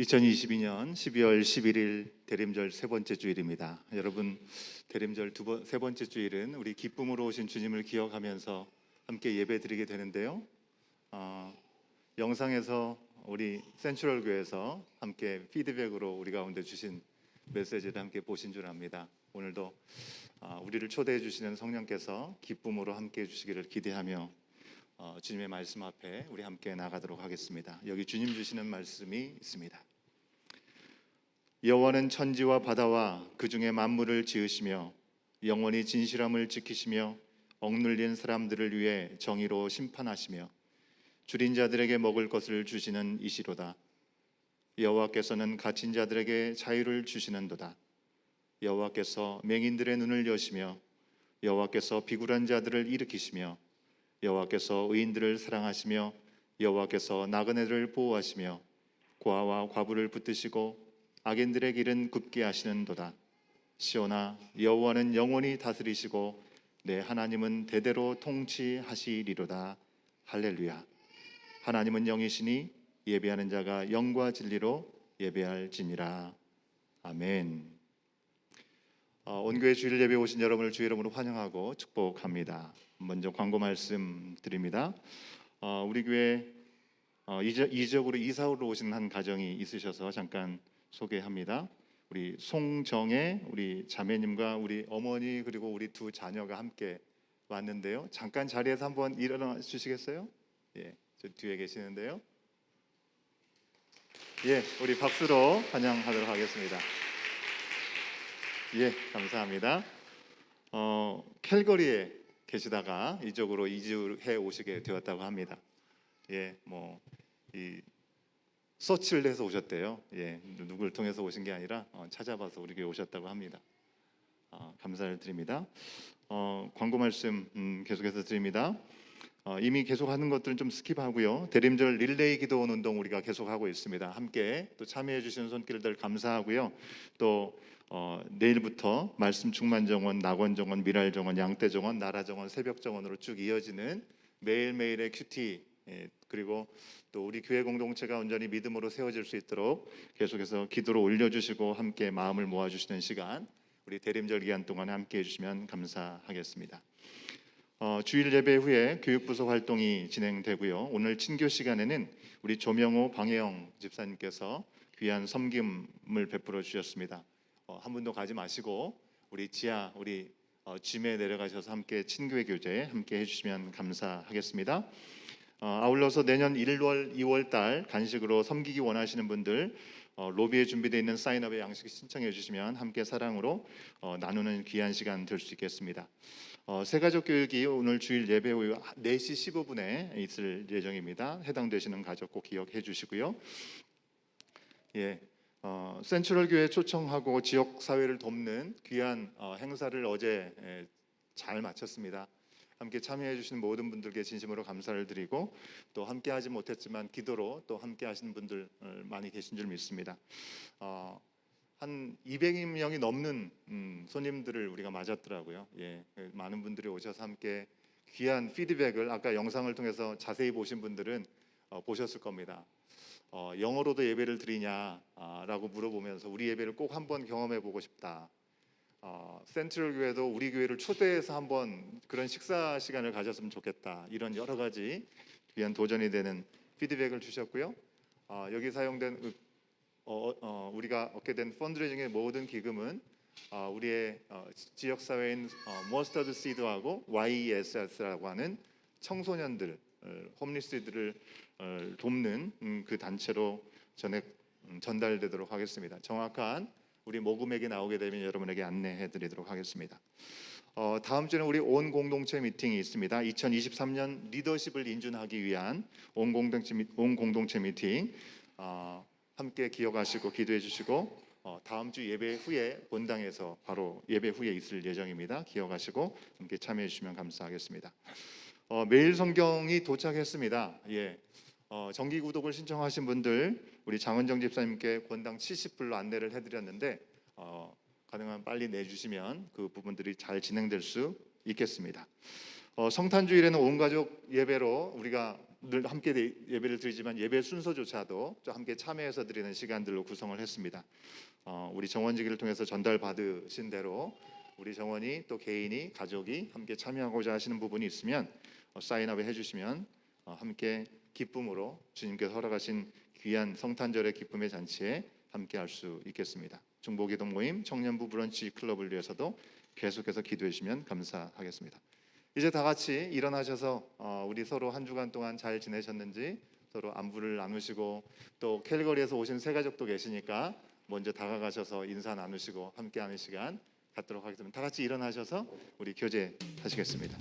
2022년 12월 11일 대림절 세 번째 주일입니다. 여러분, 대림절 세 번째 주일은 우리 기쁨으로 오신 주님을 기억하면서 함께 예배드리게 되는데요. 영상에서 우리 센트럴 교회에서 함께 피드백으로 우리 가운데 주신 메시지를 함께 보신 줄 압니다. 오늘도 우리를 초대해 주시는 성령께서 기쁨으로 함께 해주시기를 기대하며 주님의 말씀 앞에 우리 함께 나가도록 하겠습니다. 여기 주님 주시는 말씀이 있습니다. 여호와는 천지와 바다와 그 중에 만물을 지으시며 영원히 진실함을 지키시며 억눌린 사람들을 위해 정의로 심판하시며 줄인 자들에게 먹을 것을 주시는 이시로다. 여호와께서는 갇힌 자들에게 자유를 주시는도다. 여호와께서 맹인들의 눈을 여시며 여호와께서 비굴한 자들을 일으키시며 여호와께서 의인들을 사랑하시며 여호와께서 나그네를 보호하시며 고아와 과부를 붙드시고 악인들의 길은 굽게 하시는도다. 시온아, 여호와는 영원히 다스리시고 내 하나님은 대대로 통치하시리로다. 할렐루야. 하나님은 영이시니 예배하는 자가 영과 진리로 예배할지니라. 아멘. 온교회 주일 예배 오신 여러분을 주의 이름으로 환영하고 축복합니다. 먼저 광고 말씀 드립니다. 우리 교회 이적으로 이사로 오신 한 가정이 있으셔서 잠깐 소개합니다. 우리 송정혜 우리 자매님과 우리 어머니 그리고 우리 두 자녀가 함께 왔는데요. 잠깐 자리에서 한번 일어나 주시겠어요? 예, 저 뒤에 계시는데요. 예, 우리 박수로 환영하도록 하겠습니다. 예, 감사합니다. 캘거리에 계시다가 이쪽으로 이주해 오시게 되었다고 합니다. 예, 이 서치를 해서 오셨대요. 예, 누구를 통해서 오신 게 아니라 찾아봐서 우리 교회 오셨다고 합니다. 감사를 드립니다. 광고 말씀 계속해서 드립니다. 이미 계속하는 것들은 좀 스킵하고요. 대림절 릴레이 기도원 운동 우리가 계속하고 있습니다. 함께 또 참여해 주시는 손길들 감사하고요. 또 내일부터 말씀 충만 정원, 낙원 정원, 미랄 정원, 양떼 정원, 나라 정원, 새벽 정원으로 쭉 이어지는 매일매일의 큐티 그리고 또 우리 교회 공동체가 온전히 믿음으로 세워질 수 있도록 계속해서 기도로 올려주시고 함께 마음을 모아주시는 시간 우리 대림절 기간 동안에 함께 해주시면 감사하겠습니다. 주일 예배 후에 교육부서 활동이 진행되고요. 오늘 친교 시간에는 우리 조명호 방혜영 집사님께서 귀한 섬김을 베풀어 주셨습니다. 한 분도 가지 마시고 우리 지하 우리 짐에 내려가셔서 함께 친교회 교제 함께 해주시면 감사하겠습니다. 아울러서 내년 1월, 2월 달 간식으로 섬기기 원하시는 분들 로비에 준비되어 있는 사인업의 양식 신청해 주시면 함께 사랑으로 나누는 귀한 시간 될 수 있겠습니다. 새가족 교육이 오늘 주일 예배 후 4시 15분에 있을 예정입니다. 해당되시는 가족 꼭 기억해 주시고요. 예, 센트럴 교회 초청하고 지역 사회를 돕는 귀한 행사를 어제 잘 마쳤습니다. 함께 참여해 주신 모든 분들께 진심으로 감사를 드리고 또 함께 하지 못했지만 기도로 또 함께 하시는 분들 많이 계신 줄 믿습니다. 한 200명이 넘는 손님들을 우리가 맞았더라고요. 예, 많은 분들이 오셔서 함께 귀한 피드백을 아까 영상을 통해서 자세히 보신 분들은 보셨을 겁니다. 영어로도 예배를 드리냐라고 물어보면서 우리 예배를 꼭 한번 경험해 보고 싶다. 센트럴 교회도 우리 교회를 초대해서 한번 그런 식사 시간을 가졌으면 좋겠다. 이런 여러 가지 귀한 도전이 되는 피드백을 주셨고요. 여기 사용된 우리가 얻게 된 펀드레이징의 모든 기금은 우리의 지역 사회인 머스터드 시드하고 YESS라고 하는 청소년들, 홈리스들을 돕는 그 단체로 전달되도록 하겠습니다. 정확한 우리 모금액이 나오게 되면 여러분에게 안내해 드리도록 하겠습니다. 다음 주에는 우리 온 공동체 미팅이 있습니다. 2023년 리더십을 인준하기 위한 온 공동체 미팅 함께 기억하시고 기도해 주시고 다음 주 예배 후에 본당에서 바로 예배 후에 있을 예정입니다. 기억하시고 함께 참여해 주시면 감사하겠습니다. 매일 성경이 도착했습니다. 예. 정기 구독을 신청하신 분들 우리 장은정 집사님께 권당 70불로 안내를 해드렸는데 가능한 빨리 내주시면 그 부분들이 잘 진행될 수 있겠습니다. 성탄주일에는 온 가족 예배로 우리가 늘 함께 예배를 드리지만 예배 순서조차도 또 함께 참여해서 드리는 시간들로 구성을 했습니다. 우리 정원지기를 통해서 전달 받으신 대로 우리 정원이 또 개인이 가족이 함께 참여하고자 하시는 부분이 있으면 사인업을 해주시면 함께 기쁨으로 주님께서 허락하신 귀한 성탄절의 기쁨의 잔치에 함께 할 수 있겠습니다. 중보기도 모임 청년부 브런치 클럽을 위해서도 계속해서 기도해 주시면 감사하겠습니다. 이제 다 같이 일어나셔서 우리 서로 한 주간 동안 잘 지내셨는지 서로 안부를 나누시고 또 캘거리에서 오신 새 가족도 계시니까 먼저 다가가셔서 인사 나누시고 함께하는 시간 갖도록 하겠습니다. 다 같이 일어나셔서 우리 교제하시겠습니다.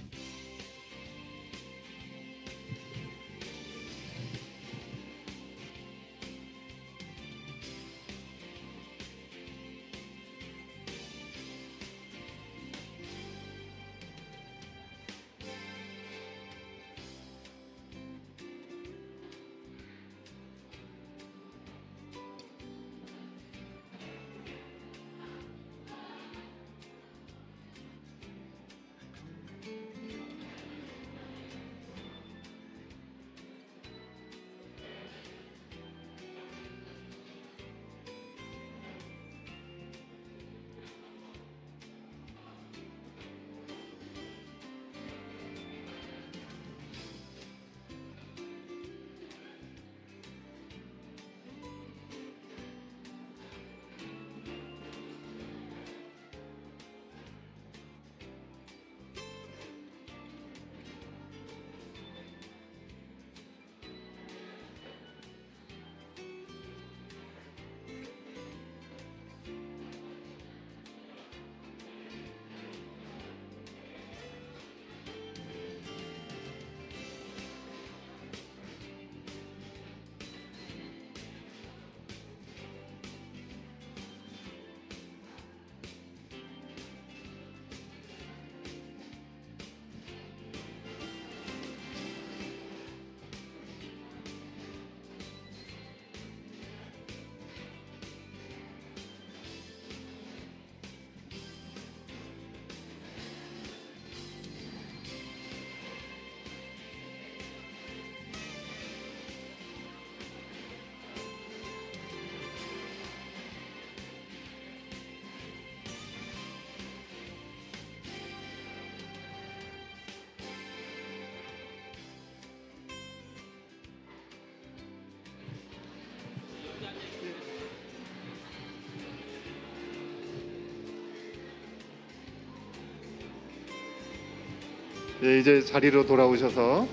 예, 이제 자리로 돌아오셔서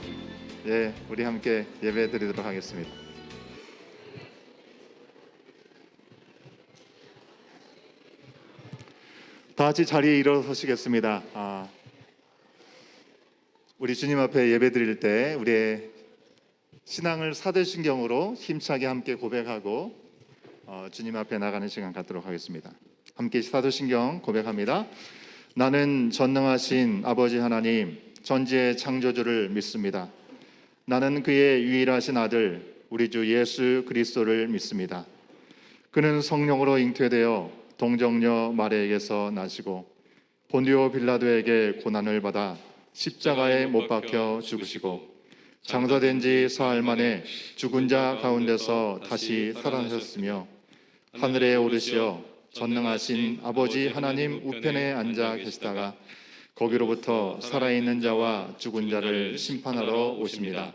우리 함께 예배 드리도록 하겠습니다. 다 같이 자리에 일어서시겠습니다. 우리 주님 앞에 예배 드릴 때 우리의 신앙을 사도신경으로 힘차게 함께 고백하고 주님 앞에 나가는 시간 갖도록 하겠습니다. 함께 사도신경 고백합니다. 나는 전능하신 아버지 하나님 전지의 창조주를 믿습니다. 나는 그의 유일하신 아들 우리 주 예수 그리스도를 믿습니다. 그는 성령으로 잉태되어 동정녀 마리아에게서 나시고 본디오 빌라도에게 고난을 받아 십자가에 못 박혀 죽으시고 장사된 지 사흘 만에 죽은 자 가운데서 다시 살아나셨으며 하늘에 오르시어 전능하신 아버지 하나님 우편에 앉아 계시다가 거기로부터 살아있는 자와 죽은 자를 심판하러 오십니다.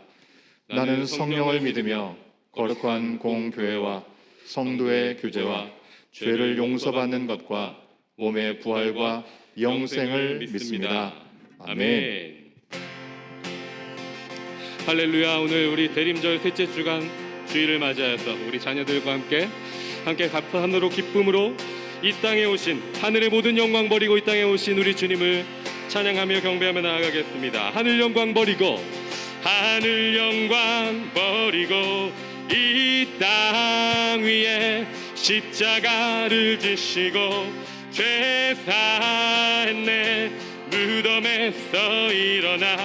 나는 성령을 믿으며 거룩한 공교회와 성도의 교제와 죄를 용서받는 것과 몸의 부활과 영생을 믿습니다. 아멘. 할렐루야. 오늘 우리 대림절 셋째 주간 주일을 맞이하여서 우리 자녀들과 함께 감사함으로 기쁨으로 이 땅에 오신 하늘의 모든 영광 버리고 이 땅에 오신 우리 주님을 찬양하며 경배하며 나아가겠습니다. 하늘 영광 버리고 이 땅 위에 십자가를 지시고 죄 사했네 무덤에서 일어나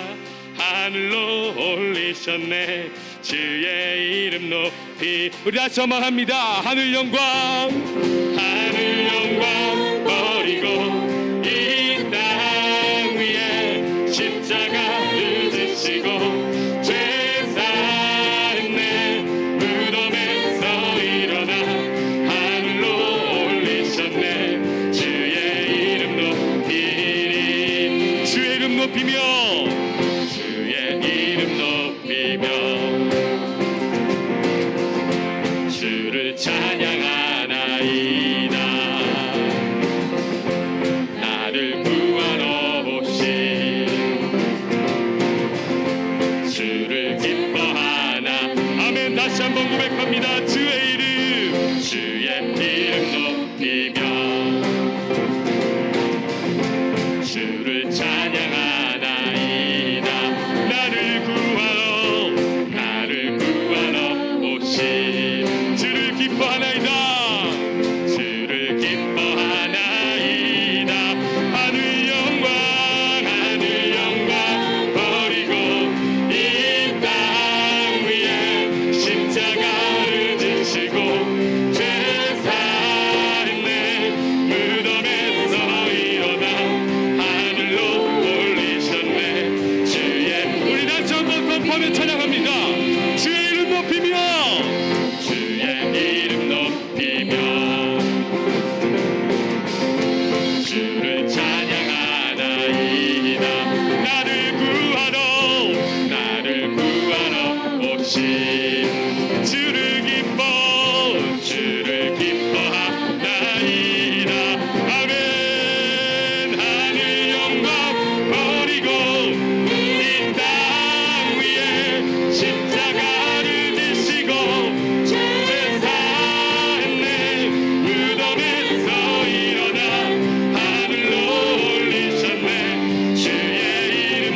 하늘로 올리셨네 주의 이름 높이 우리 다시 한번 합니다. 하늘 영광 버리고 이 땅 위에 십자가를 지시고 죄 사했네 호흡하며 찬양합니다. 주의 이름 높이며 주의 이름 높이며 주를 찬양하나이다. 나를 구하러 오신 주를 기뻐하나이다. 아멘. 하늘 영광 버리고 이 땅 위에 십자가를 지시고 죄 사했네. 무덤에서 일어나 하늘로 올리셨네. 주의 이름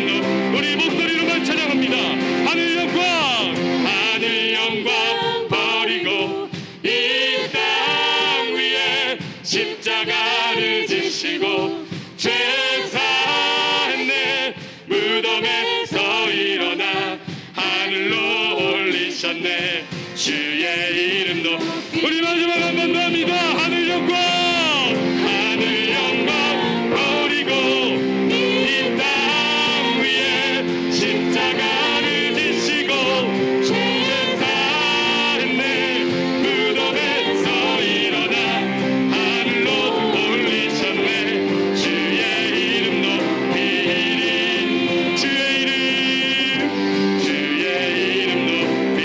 우리 목소리로만 찬양합니다. 하늘 영광 버리고 이 땅 위에 십자가를 지시고 죄 사했네. 무덤에서 일어나 하늘로 올리셨네. 주의 이름도 우리 마지막 한 번 더 합니다. 하늘 영광 버리고 이 땅 위에 십자가를 지시고 죄 사했네. 무덤에서 일어나 하늘로 올리셨네. 주의 이름 높이리. 주의 이름 높이리.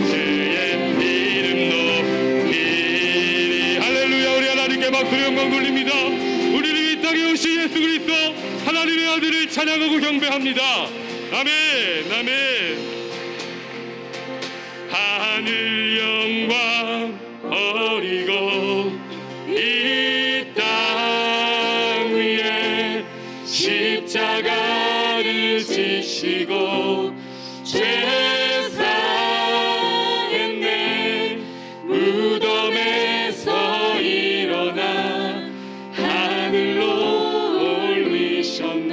주의 이름 높이리. 할렐루야. 우리 하나님께 박수로 영광 돌립니다. 우리를 이 땅에 오신 예수 그리스도 하나님의 아들을 찬양하고 경배합니다. 아멘. 아멘. 하늘 영광 버리고 이 땅 위에 십자가를 지시고 죄 사했네. 무덤에서 일어나 하늘로 올리셨네.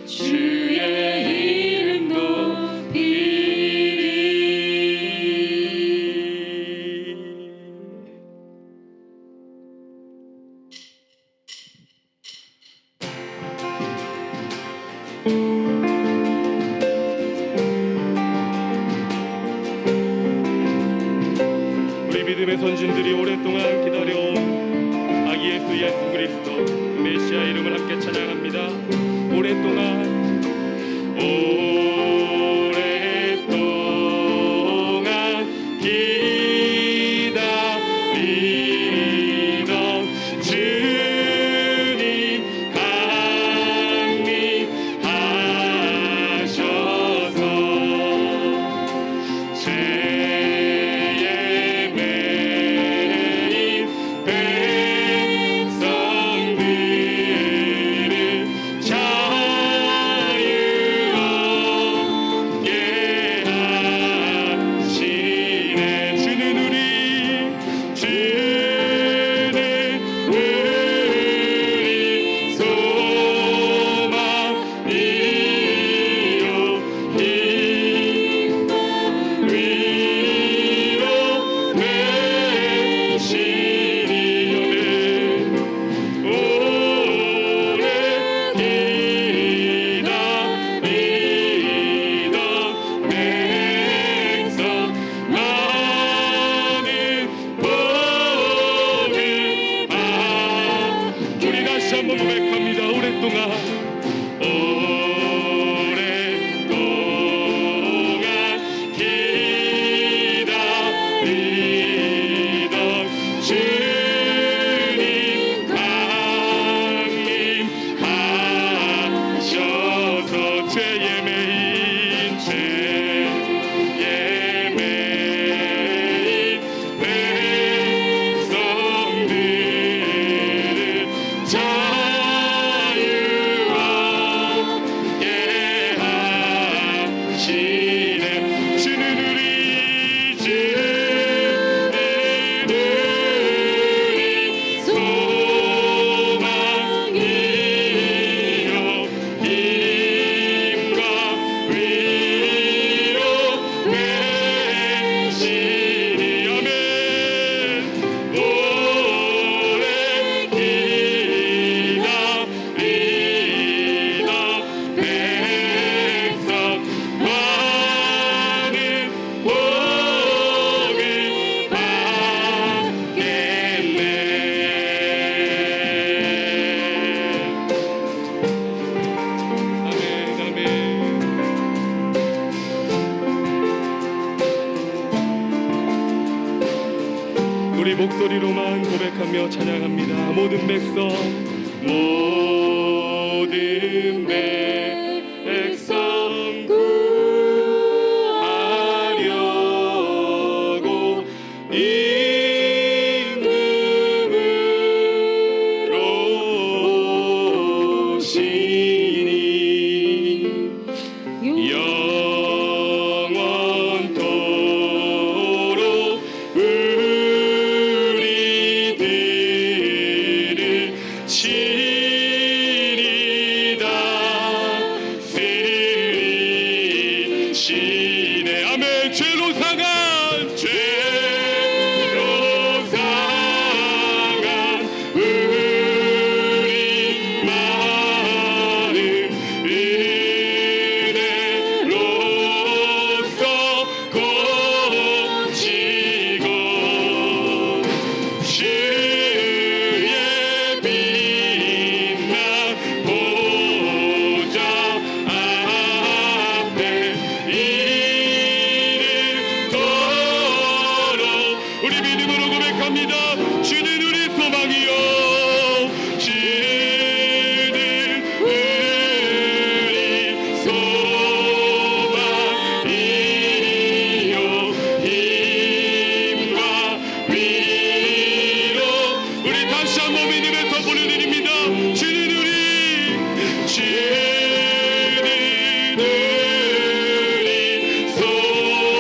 주의 이름 높이리. 우리 믿음의 선진들이 오랫동안 기다려온 아기 예수 그리스도 그 메시아 이름을 함께 찬양합니다. 오랫동안 기다리던 주님 강림하셔서 죄의 매인 백성들을 자유롭게 하시네. 주는 우리 소망이요 힘과 위로 되시리오네. 오래 기다리던 백성 많은 복을 우리 다시 한번 고백합니다. 오랫동안 기다리던 주님 강림하셔서 죄의 매인 백성들을 자유롭게 하시네. 주는 우리 주를 우리 목소리로만 고백하며 찬양합니다. 모든 백성 구하려고 임금으로 오시니 영원토록 우리들을 치리다 쓰리시네. 아멘. 죄로 상한 우리 마음 은혜로서 고치고 주의 빛난 보좌 앞에 이르도록 우리 믿음으로 고백합니다. 주는 우리 소망이요 주는 우리 소망이요 힘과 위로 우리 다시 한번 믿음에서 보내드립니다. 주는 우리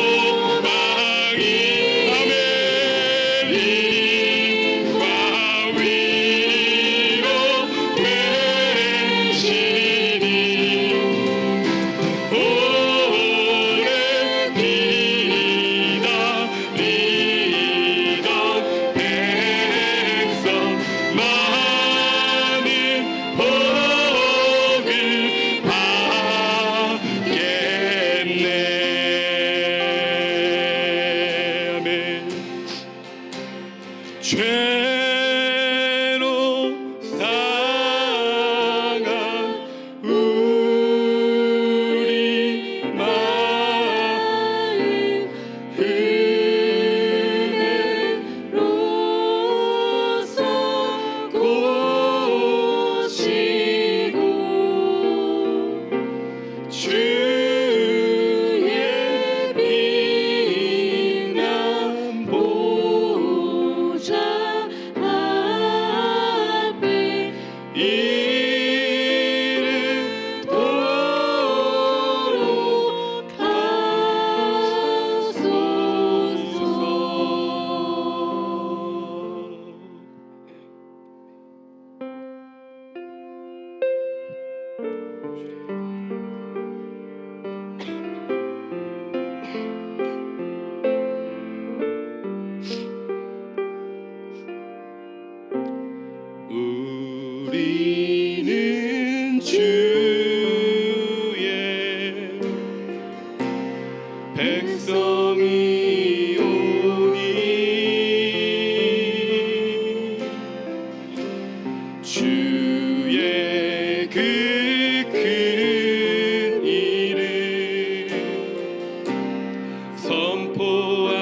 소망이 아멘. 힘과 위로 되시니 오래 기다리던 백성 많은 복을 받겠네. 아멘. 죄로 상한 우리 마음 은혜로서 고치고 주의 빛난 보좌 앞에 이르도록 우리는 주의 백성이오니 주의 그 큰 일을 선포합니다.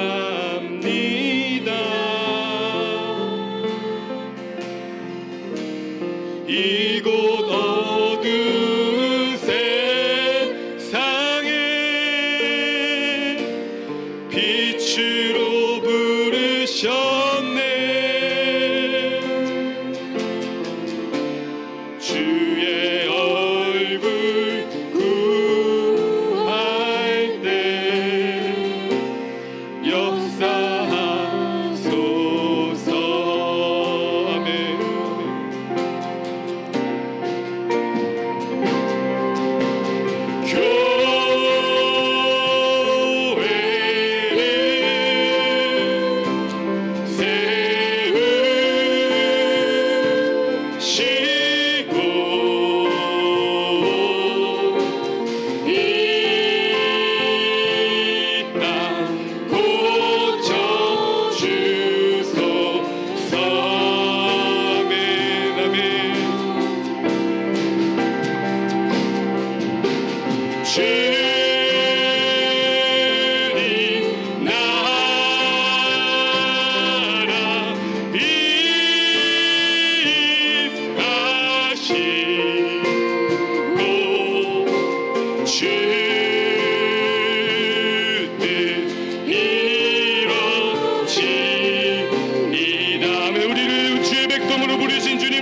이곳 어둠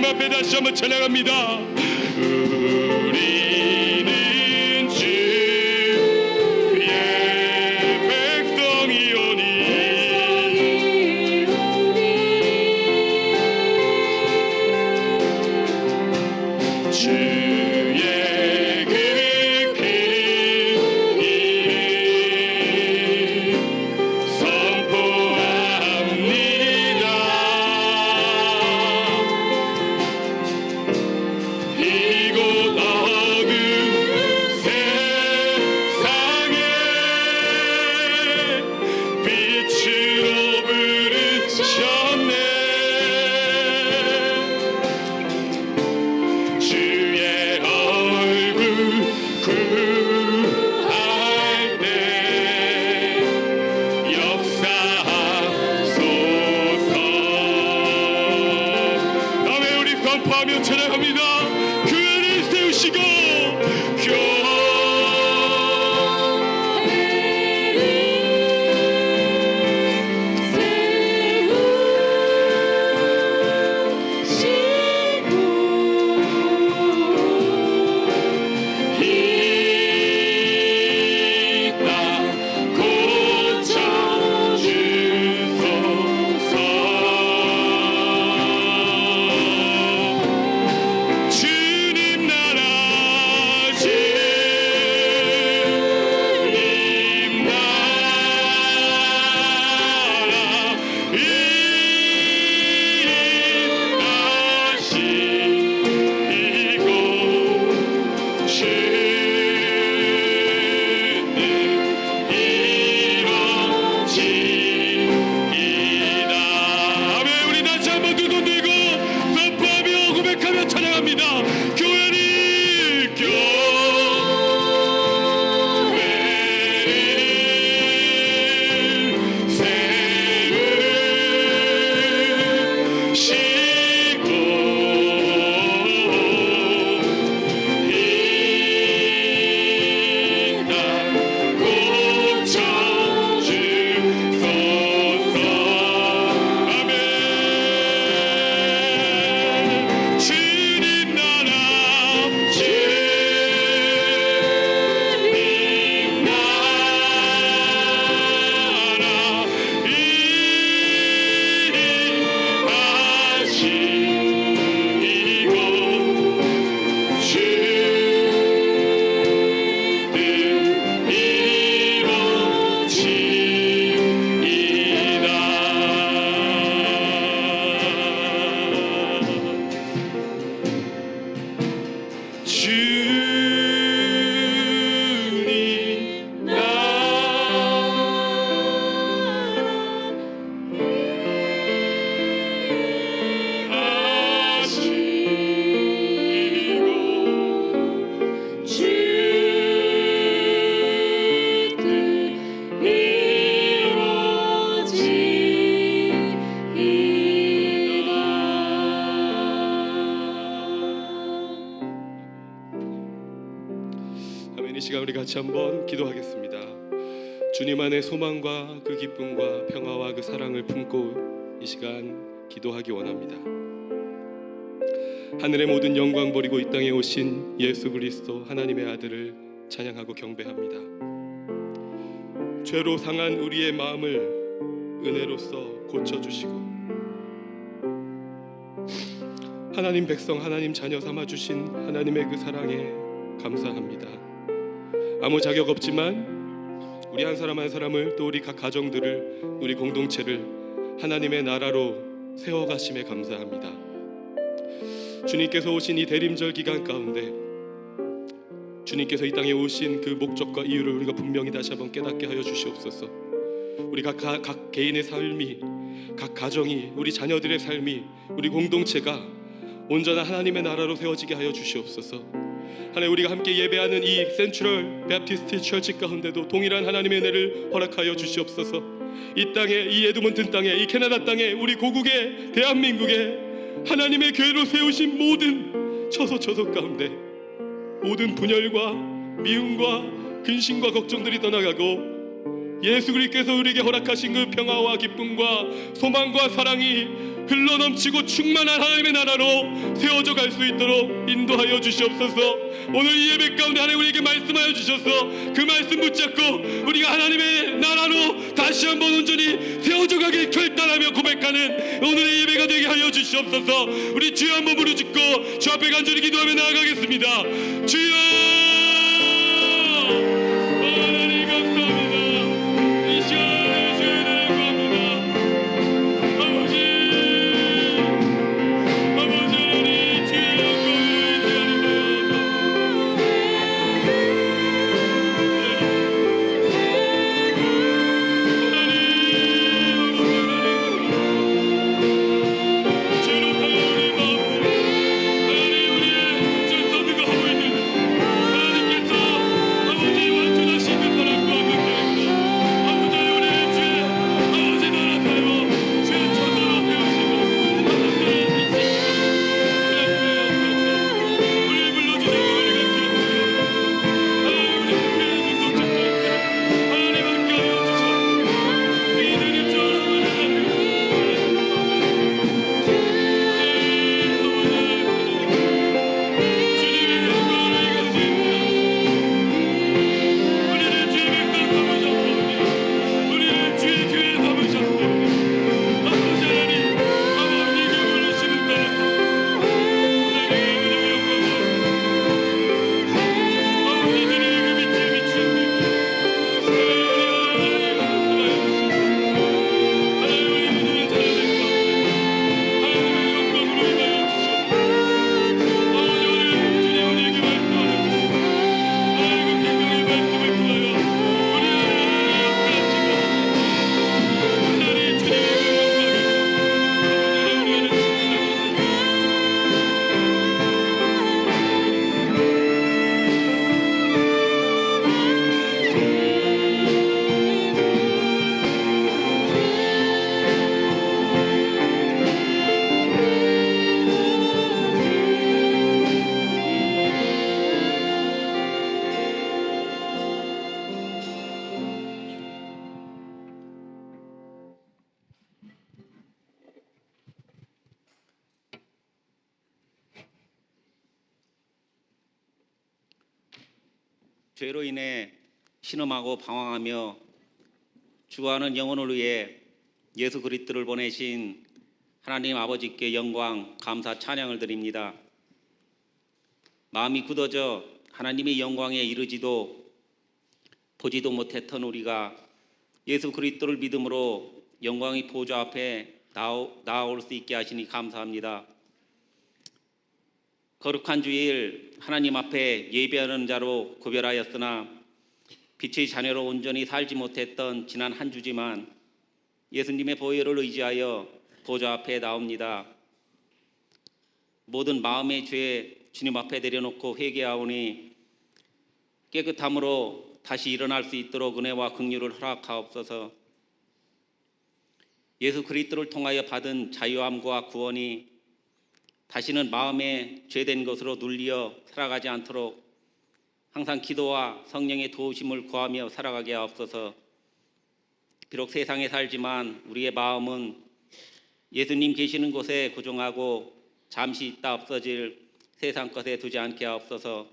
앞에 다시 한번 찬양합니다. 우리는 주의 백성이오니 주의 그 큰 이름 선포합니다. 이곳 어두운 세상에 빛으로 부르셨네. 주의 얼굴 구할 때 역사하소서. 다음에 우리 선포하며 찬양합니다. 그 안을 세우시고 주님 나라 주님 나라 이 다시 이곳 주님 이루어지이다. 아멘. 우리 다시 한번 두 손 들고 선포하며 고백하며 찬양합니다. 교회를 세우시고 이 땅 고쳐주소서. 아멘. 주님 나라 주님 나라 이 다시 이곳 주님 이루어지이다. 주님 나라 하시고 아멘. 이 시간 우리 같이 한번 기도하겠습니다. 주님 안에 소망과 그 기쁨과 평화와 그 사랑을 품고 이 시간 기도하기 원합니다. 하늘의 모든 영광 버리고 이 땅에 오신 예수 그리스도 하나님의 아들을 찬양하고 경배합니다. 죄로 상한 우리의 마음을 은혜로써 고쳐주시고 하나님 백성 하나님 자녀 삼아주신 하나님의 그 사랑에 감사합니다. 아무 자격 없지만 우리 한 사람 한 사람을 또 우리 각 가정들을 우리 공동체를 하나님의 나라로 세워가심에 감사합니다. 주님께서 오신 이 대림절 기간 가운데 주님께서 이 땅에 오신 그 목적과 이유를 우리가 분명히 다시 한번 깨닫게 하여 주시옵소서. 우리 각 개인의 삶이 각 가정이 우리 자녀들의 삶이 우리 공동체가 온전한 하나님의 나라로 세워지게 하여 주시옵소서. 하나님 우리가 함께 예배하는 이 센트럴 베프티스트 처치 가운데도 동일한 하나님의 은혜를 허락하여 주시옵소서. 이 땅에 이 에드먼튼 땅에 이 캐나다 땅에 우리 고국의 대한민국에 하나님의 교회로 세우신 모든 처소 가운데 모든 분열과 미움과 근심과 걱정들이 떠나가고 예수 그리스도께서 우리에게 허락하신 그 평화와 기쁨과 소망과 사랑이 흘러넘치고 충만한 하나님의 나라로 세워져 갈 수 있도록 인도하여 주시옵소서. 오늘 이 예배 가운데 하나님 우리에게 말씀하여 주셔서 그 말씀 붙잡고 우리가 하나님의 나라로 다시 한번 온전히 세워져 가길 결단하며 고백하는 오늘의 예배가 되게 하여 주시옵소서. 우리 주여 한번 부르짖고 주 앞에 간절히 기도하며 나아가겠습니다. 주여, 하나님 감사합니다. 이 시간에 주의 은혜를 구합니다. 아버지 하나님, 주의 영광을 죄로 인해 신음하고 방황하며 죽어가는 영혼을 위해 예수 그리스도를 보내신 하나님 아버지께 영광, 감사, 찬양을 드립니다. 마음이 굳어져 하나님의 영광에 이르지도 보지도 못했던 우리가 예수 그리스도를 믿음으로 영광의 보좌 앞에 나아올 수 있게 하시니 감사합니다. 거룩한 주일 하나님 앞에 예배하는 자로 구별하였으나 빛의 자녀로 온전히 살지 못했던 지난 한 주지만 예수님의 보혈을 의지하여 보좌 앞에 나옵니다. 모든 마음의 죄 주님 앞에 내려놓고 회개하오니 깨끗함으로 다시 일어날 수 있도록 은혜와 긍휼을 허락하옵소서. 예수 그리스도를 통하여 받은 자유함과 구원이 다시는 마음에 죄된 것으로 눌려 살아가지 않도록 항상 기도와 성령의 도우심을 구하며 살아가게 하옵소서. 비록 세상에 살지만 우리의 마음은 예수님 계시는 곳에 고정하고 잠시 있다 없어질 세상 것에 두지 않게 하옵소서.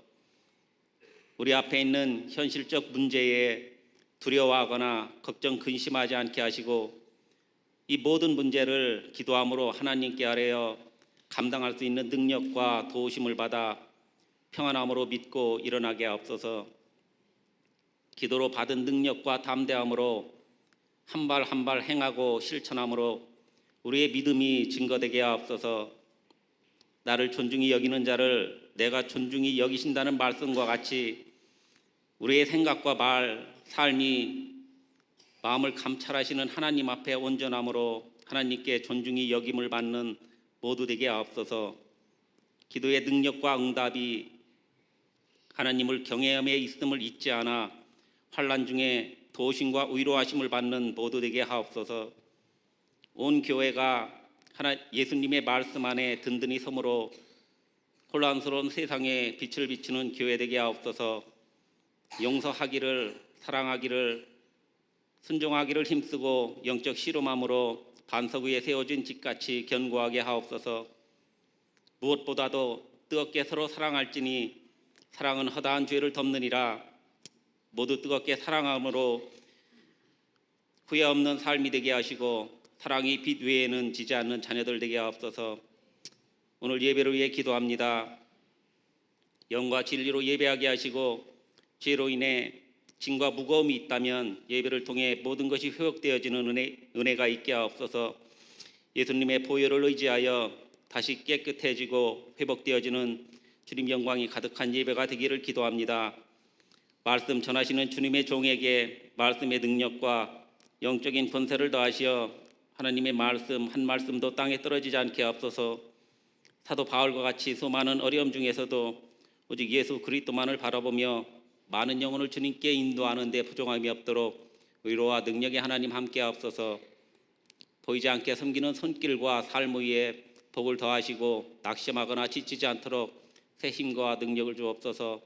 우리 앞에 있는 현실적 문제에 두려워하거나 걱정 근심하지 않게 하시고 이 모든 문제를 기도함으로 하나님께 아뢰어 감당할 수 있는 능력과 도우심을 받아 평안함으로 믿고 일어나게 하옵소서. 기도로 받은 능력과 담대함으로 한 발 한 발 행하고 실천함으로 우리의 믿음이 증거되게 하옵소서. 나를 존중히 여기는 자를 내가 존중히 여기신다는 말씀과 같이 우리의 생각과 말, 삶이 마음을 감찰하시는 하나님 앞에 온전함으로 하나님께 존중히 여김을 받는 모두 되게 하옵소서. 기도의 능력과 응답이 하나님을 경외함에 있음을 잊지 않아 환난 중에 도우심과 위로하심을 받는 모두 되게 하옵소서. 온 교회가 예수님의 말씀 안에 든든히 서므로 혼란스러운 세상에 빛을 비추는 교회 되게 하옵소서. 용서하기를, 사랑하기를, 순종하기를 힘쓰고 영적 씨름함으로 반석 위에 세워진 집같이 견고하게 하옵소서. 무엇보다도 뜨겁게 서로 사랑할지니 사랑은 허다한 죄를 덮느니라. 모두 뜨겁게 사랑함으로 후회 없는 삶이 되게 하시고 사랑이 빛 외에는 지지 않는 자녀들 되게 하옵소서. 오늘 예배를 위해 기도합니다. 영과 진리로 예배하게 하시고 죄로 인해 짐과 무거움이 있다면 예배를 통해 모든 것이 회복되어지는 은혜가 있게 하옵소서. 예수님의 보혈을 의지하여 다시 깨끗해지고 회복되어지는 주님 영광이 가득한 예배가 되기를 기도합니다. 말씀 전하시는 주님의 종에게 말씀의 능력과 영적인 권세를 더하시어 하나님의 말씀 한 말씀도 땅에 떨어지지 않게 하옵소서. 사도 바울과 같이 수많은 어려움 중에서도 오직 예수 그리스도만을 바라보며 많은 영혼을 주님께 인도하는 데 부족함이 없도록 의로와 능력의 하나님 함께 하옵소서. 보이지 않게 섬기는 손길과 삶 위에 복을 더하시고 낙심하거나 지치지 않도록 새 힘과 능력을 주옵소서.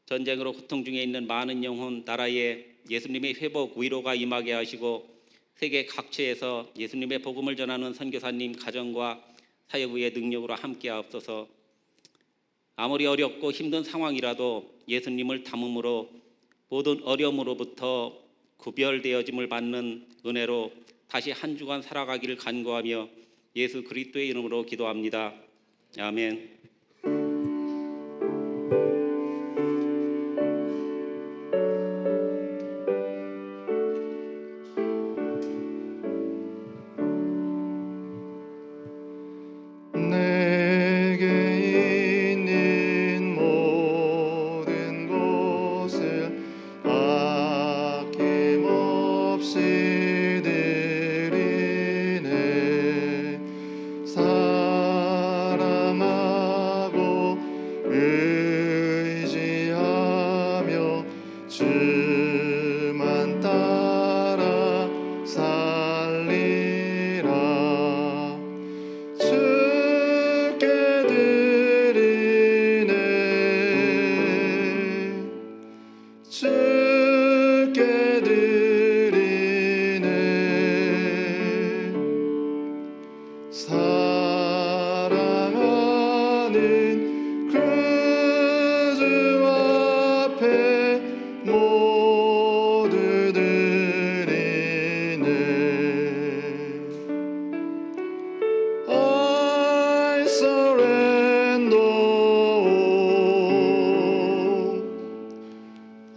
전쟁으로 고통 중에 있는 많은 영혼 나라에 예수님의 회복 위로가 임하게 하시고 세계 각처에서 예수님의 복음을 전하는 선교사님 가정과 사역 위의 능력으로 함께 하옵소서. 아무리 어렵고 힘든 상황이라도 예수님을 담음으로 모든 어려움으로부터 구별되어짐을 받는 은혜로 다시 한 주간 살아가기를 간구하며 예수 그리스도의 이름으로 기도합니다. 아멘. 내게 있는 모든 것을 아낌없이 드리네. 사랑하고 의지하며 주만 따라 살리라. 주께 드리네. 주께 드리네. 사랑하는 그 주 앞에 모두 드리네. I surrender all.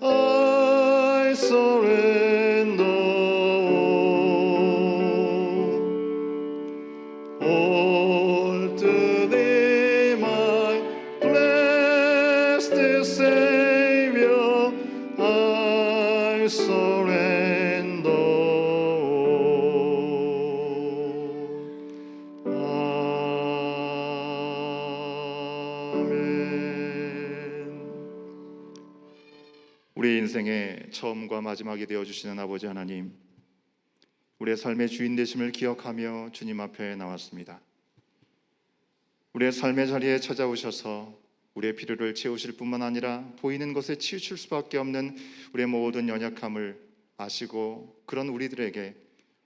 I surrender all to thee, my blessed Savior. I surrender all. 아멘. 우리 인생의 처음과 마지막이 되어 주시는 아버지 하나님, 우리의 삶의 주인 되심을 기억하며 주님 앞에 나왔습니다. 우리의 삶의 자리에 찾아오셔서 우리의 필요를 채우실 뿐만 아니라 보이는 것에 치우칠 수밖에 없는 우리의 모든 연약함을 아시고 그런 우리들에게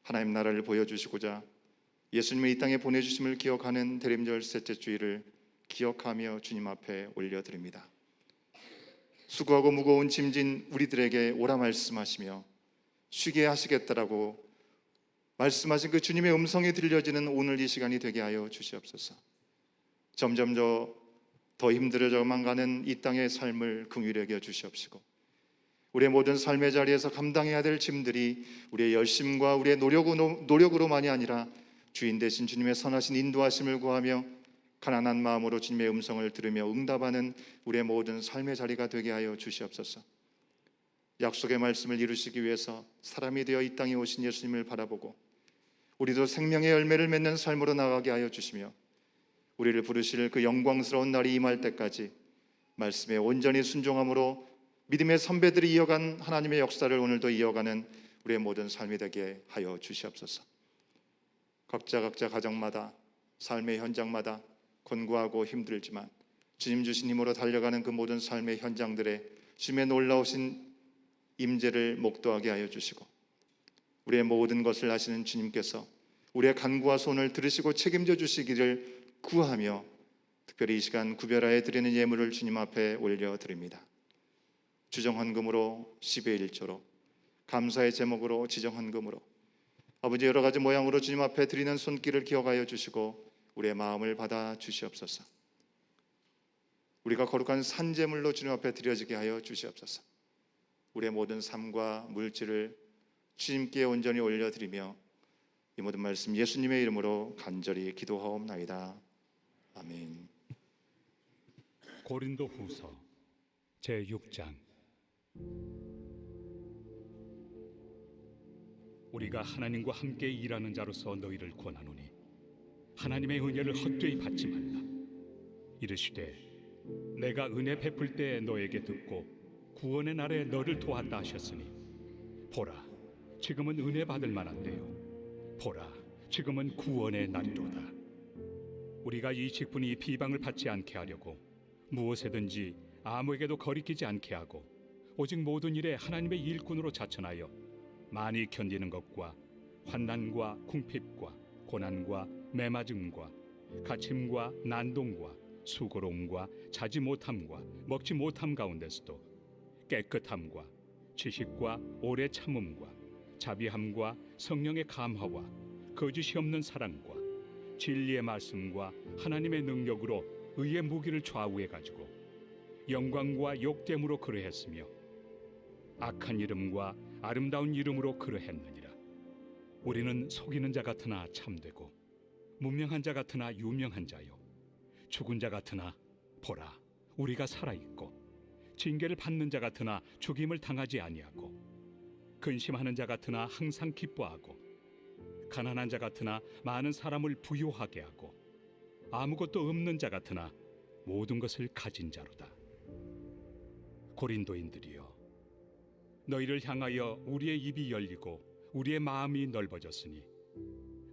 하나님 나라를 보여주시고자 예수님을 이 땅에 보내주심을 기억하는 대림절 셋째 주일을 기억하며 주님 앞에 올려드립니다. 수고하고 무거운 짐진 우리들에게 오라 말씀하시며 쉬게 하시겠다라고 말씀하신 그 주님의 음성이 들려지는 오늘 이 시간이 되게 하여 주시옵소서. 점점 더 힘들어져만 가는 이 땅의 삶을 긍휼히 여겨 주시옵시고 우리의 모든 삶의 자리에서 감당해야 될 짐들이 우리의 열심과 우리의 노력으로만이 아니라 주인 되신 주님의 선하신 인도하심을 구하며 가난한 마음으로 주님의 음성을 들으며 응답하는 우리의 모든 삶의 자리가 되게 하여 주시옵소서. 약속의 말씀을 이루시기 위해서 사람이 되어 이 땅에 오신 예수님을 바라보고 우리도 생명의 열매를 맺는 삶으로 나가게 하여 주시며 우리를 부르실 그 영광스러운 날이 임할 때까지 말씀에 온전히 순종함으로 믿음의 선배들이 이어간 하나님의 역사를 오늘도 이어가는 우리의 모든 삶이 되게 하여 주시옵소서. 각자 가정마다 삶의 현장마다 권고하고 힘들지만 주님 주신 힘으로 달려가는 그 모든 삶의 현장들에 주님의 놀라우신 임재를 목도하게 하여 주시고 우리의 모든 것을 아시는 주님께서 우리의 간구와 소원을 들으시고 책임져 주시기를 구하며 특별히 이 시간 구별하여 드리는 예물을 주님 앞에 올려드립니다. 주정헌금으로 10의 1조로 감사의 제목으로 지정헌금으로 아버지 여러 가지 모양으로 주님 앞에 드리는 손길을 기억하여 주시고 우리의 마음을 받아 주시옵소서. 우리가 거룩한 산제물로 주님 앞에 드려지게 하여 주시옵소서. 우리의 모든 삶과 물질을 주님께 온전히 올려드리며 이 모든 말씀 예수님의 이름으로 간절히 기도하옵나이다. 아멘. 고린도후서 제6장. 우리가 하나님과 함께 일하는 자로서 너희를 권하노니 하나님의 은혜를 헛되이 받지 말라. 이르시되 내가 은혜 베풀 때 너에게 듣고 구원의 날에 너를 도왔다 하셨으니 보라 지금은 은혜 받을 만한 때요 보라 지금은 구원의 날이로다. 우리가 이 직분이 비방을 받지 않게 하려고 무엇에든지 아무에게도 거리끼지 않게 하고 오직 모든 일에 하나님의 일꾼으로 자천하여 많이 견디는 것과 환난과 궁핍과 고난과 매맞음과 갇힘과 난동과 수고로움과 자지 못함과 먹지 못함 가운데서도 깨끗함과 지식과 오래 참음과 자비함과 성령의 감화와 거짓이 없는 사랑과 진리의 말씀과 하나님의 능력으로 의의 무기를 좌우해 가지고 영광과 욕됨으로 그러했으며 악한 이름과 아름다운 이름으로 그러했느니라. 우리는 속이는 자 같으나 참되고 무명한 자 같으나 유명한 자요 죽은 자 같으나 보라 우리가 살아있고 징계를 받는 자 같으나 죽임을 당하지 아니하고 근심하는 자 같으나 항상 기뻐하고 가난한 자 같으나 많은 사람을 부유하게 하고 아무것도 없는 자 같으나 모든 것을 가진 자로다. 고린도인들이여 너희를 향하여 우리의 입이 열리고 우리의 마음이 넓어졌으니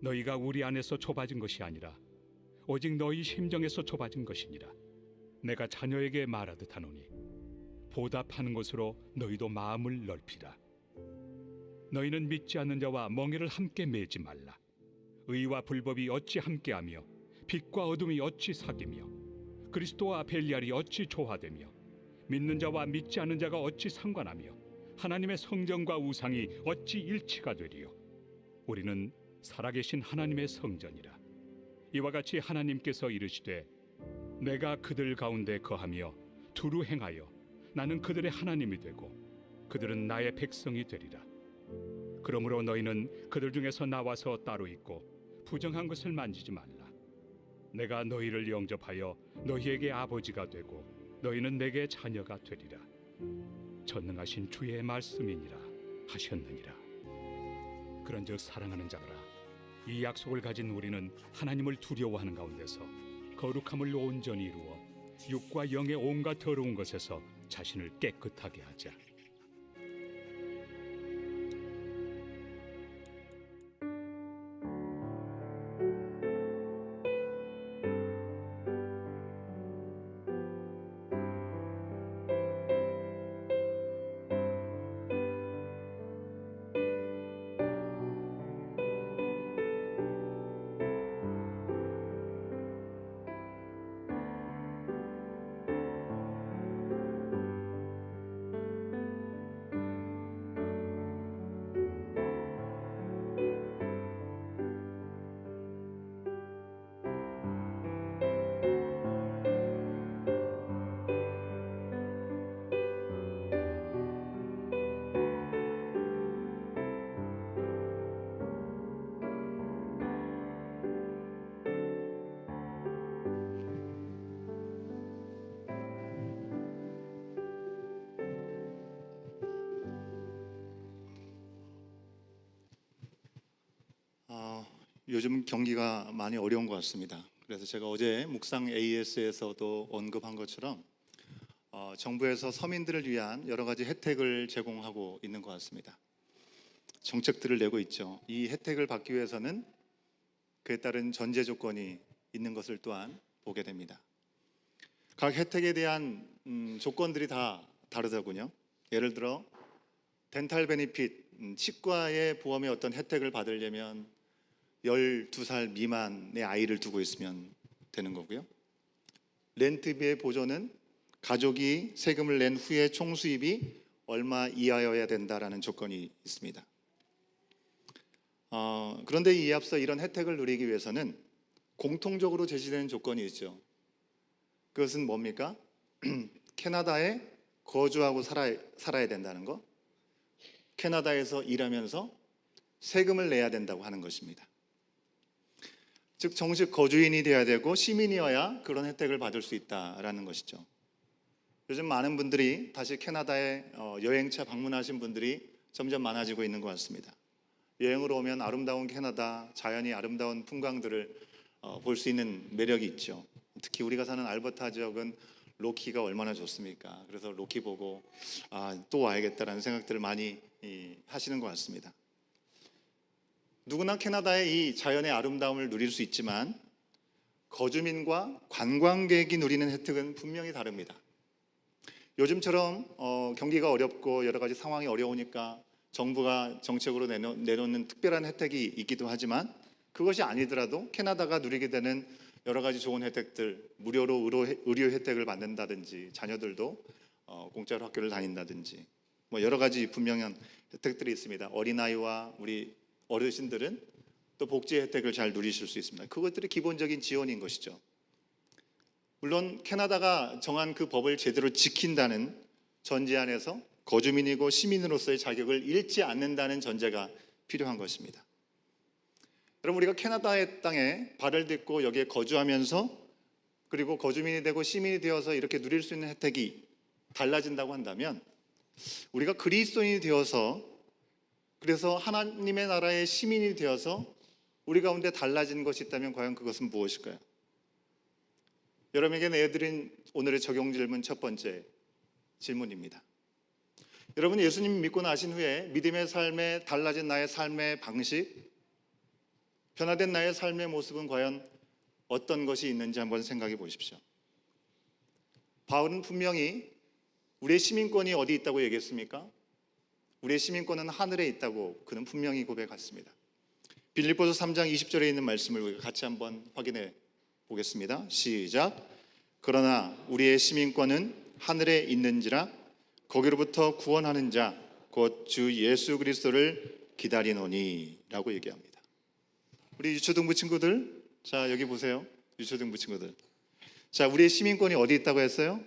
너희가 우리 안에서 좁아진 것이 아니라 오직 너희 심정에서 좁아진 것이니라. 내가 자녀에게 말하듯 하노니 보답하는 것으로 너희도 마음을 넓히라. 너희는 믿지 않는 자와 멍에를 함께 매지 말라. 의와 불법이 어찌 함께하며 빛과 어둠이 어찌 사귀며 그리스도와 벨리알이 어찌 조화되며 믿는 자와 믿지 않는 자가 어찌 상관하며 하나님의 성전과 우상이 어찌 일치가 되리요. 우리는 살아계신 하나님의 성전이라. 이와 같이 하나님께서 이르시되 내가 그들 가운데 거하며 두루 행하여 나는 그들의 하나님이 되고 그들은 나의 백성이 되리라. 그러므로 너희는 그들 중에서 나와서 따로 있고 부정한 것을 만지지 말라. 내가 너희를 영접하여 너희에게 아버지가 되고 너희는 내게 자녀가 되리라. 전능하신 주의 말씀이니라 하셨느니라. 그런즉 사랑하는 자들아 이 약속을 가진 우리는 하나님을 두려워하는 가운데서 거룩함을 온전히 이루어 육과 영의 온갖 더러운 것에서 자신을 깨끗하게 하자. 요즘 경기가 많이 어려운 것 같습니다. 그래서 제가 어제 묵상 AS에서도 언급한 것처럼 정부에서 서민들을 위한 여러 가지 혜택을 제공하고 있는 것 같습니다. 정책들을 내고 있죠. 이 혜택을 받기 위해서는 그에 따른 전제 조건이 있는 것을 또한 보게 됩니다. 각 혜택에 대한 조건들이 다 다르더군요. 예를 들어 덴탈 베니핏, 치과의 보험의 어떤 혜택을 받으려면 12살 미만의 아이를 두고 있으면 되는 거고요. 렌트비의 보조는 가족이 세금을 낸 후에 총 수입이 얼마 이하여야 된다라는 조건이 있습니다. 그런데 이에 앞서 이런 혜택을 누리기 위해서는 공통적으로 제시되는 조건이 있죠. 그것은 뭡니까? 캐나다에 거주하고 살아야 된다는 거, 캐나다에서 일하면서 세금을 내야 된다고 하는 것입니다. 즉 정식 거주인이 되어야 되고 시민이어야 그런 혜택을 받을 수 있다라는 것이죠. 요즘 많은 분들이 다시 캐나다에 여행차 방문하신 분들이 점점 많아지고 있는 것 같습니다. 여행으로 오면 아름다운 캐나다, 자연이 아름다운 풍광들을 볼 수 있는 매력이 있죠. 특히 우리가 사는 알버타 지역은 로키가 얼마나 좋습니까? 그래서 로키 보고 또 와야겠다라는 생각들을 많이 하시는 것 같습니다. 누구나 캐나다의 이 자연의 아름다움을 누릴 수 있지만 거주민과 관광객이 누리는 혜택은 분명히 다릅니다. 요즘처럼 경기가 어렵고 여러 가지 상황이 어려우니까 정부가 정책으로 내놓는 특별한 혜택이 있기도 하지만 그것이 아니더라도 캐나다가 누리게 되는 여러 가지 좋은 혜택들, 무료로 의료 혜택을 받는다든지 자녀들도 공짜로 학교를 다닌다든지 뭐 여러 가지 분명한 혜택들이 있습니다. 어린아이와 우리 어르신들은 또 복지 혜택을 잘 누리실 수 있습니다. 그것들이 기본적인 지원인 것이죠. 물론 캐나다가 정한 그 법을 제대로 지킨다는 전제 안에서 거주민이고 시민으로서의 자격을 잃지 않는다는 전제가 필요한 것입니다. 여러분, 우리가 캐나다의 땅에 발을 딛고 여기에 거주하면서 그리고 거주민이 되고 시민이 되어서 이렇게 누릴 수 있는 혜택이 달라진다고 한다면 우리가 그리스도인이 되어서 그래서 하나님의 나라의 시민이 되어서 우리 가운데 달라진 것이 있다면 과연 그것은 무엇일까요? 여러분에게 내드린 오늘의 적용 질문 첫 번째 질문입니다. 여러분, 예수님 믿고 나신 후에 믿음의 삶에 달라진 나의 삶의 방식, 변화된 나의 삶의 모습은 과연 어떤 것이 있는지 한번 생각해 보십시오. 바울은 분명히 우리의 시민권이 어디 있다고 얘기했습니까? 우리의 시민권은 하늘에 있다고 그는 분명히 고백했습니다. 빌립보서 3장 20절에 있는 말씀을 우리가 같이 한번 확인해 보겠습니다. 시작. 그러나 우리의 시민권은 하늘에 있는지라 거기로부터 구원하는 자 곧 주 예수 그리스도를 기다리노니 라고 얘기합니다. 우리 유초등부 친구들, 자 여기 보세요. 유초등부 친구들, 자 우리의 시민권이 어디 있다고 했어요?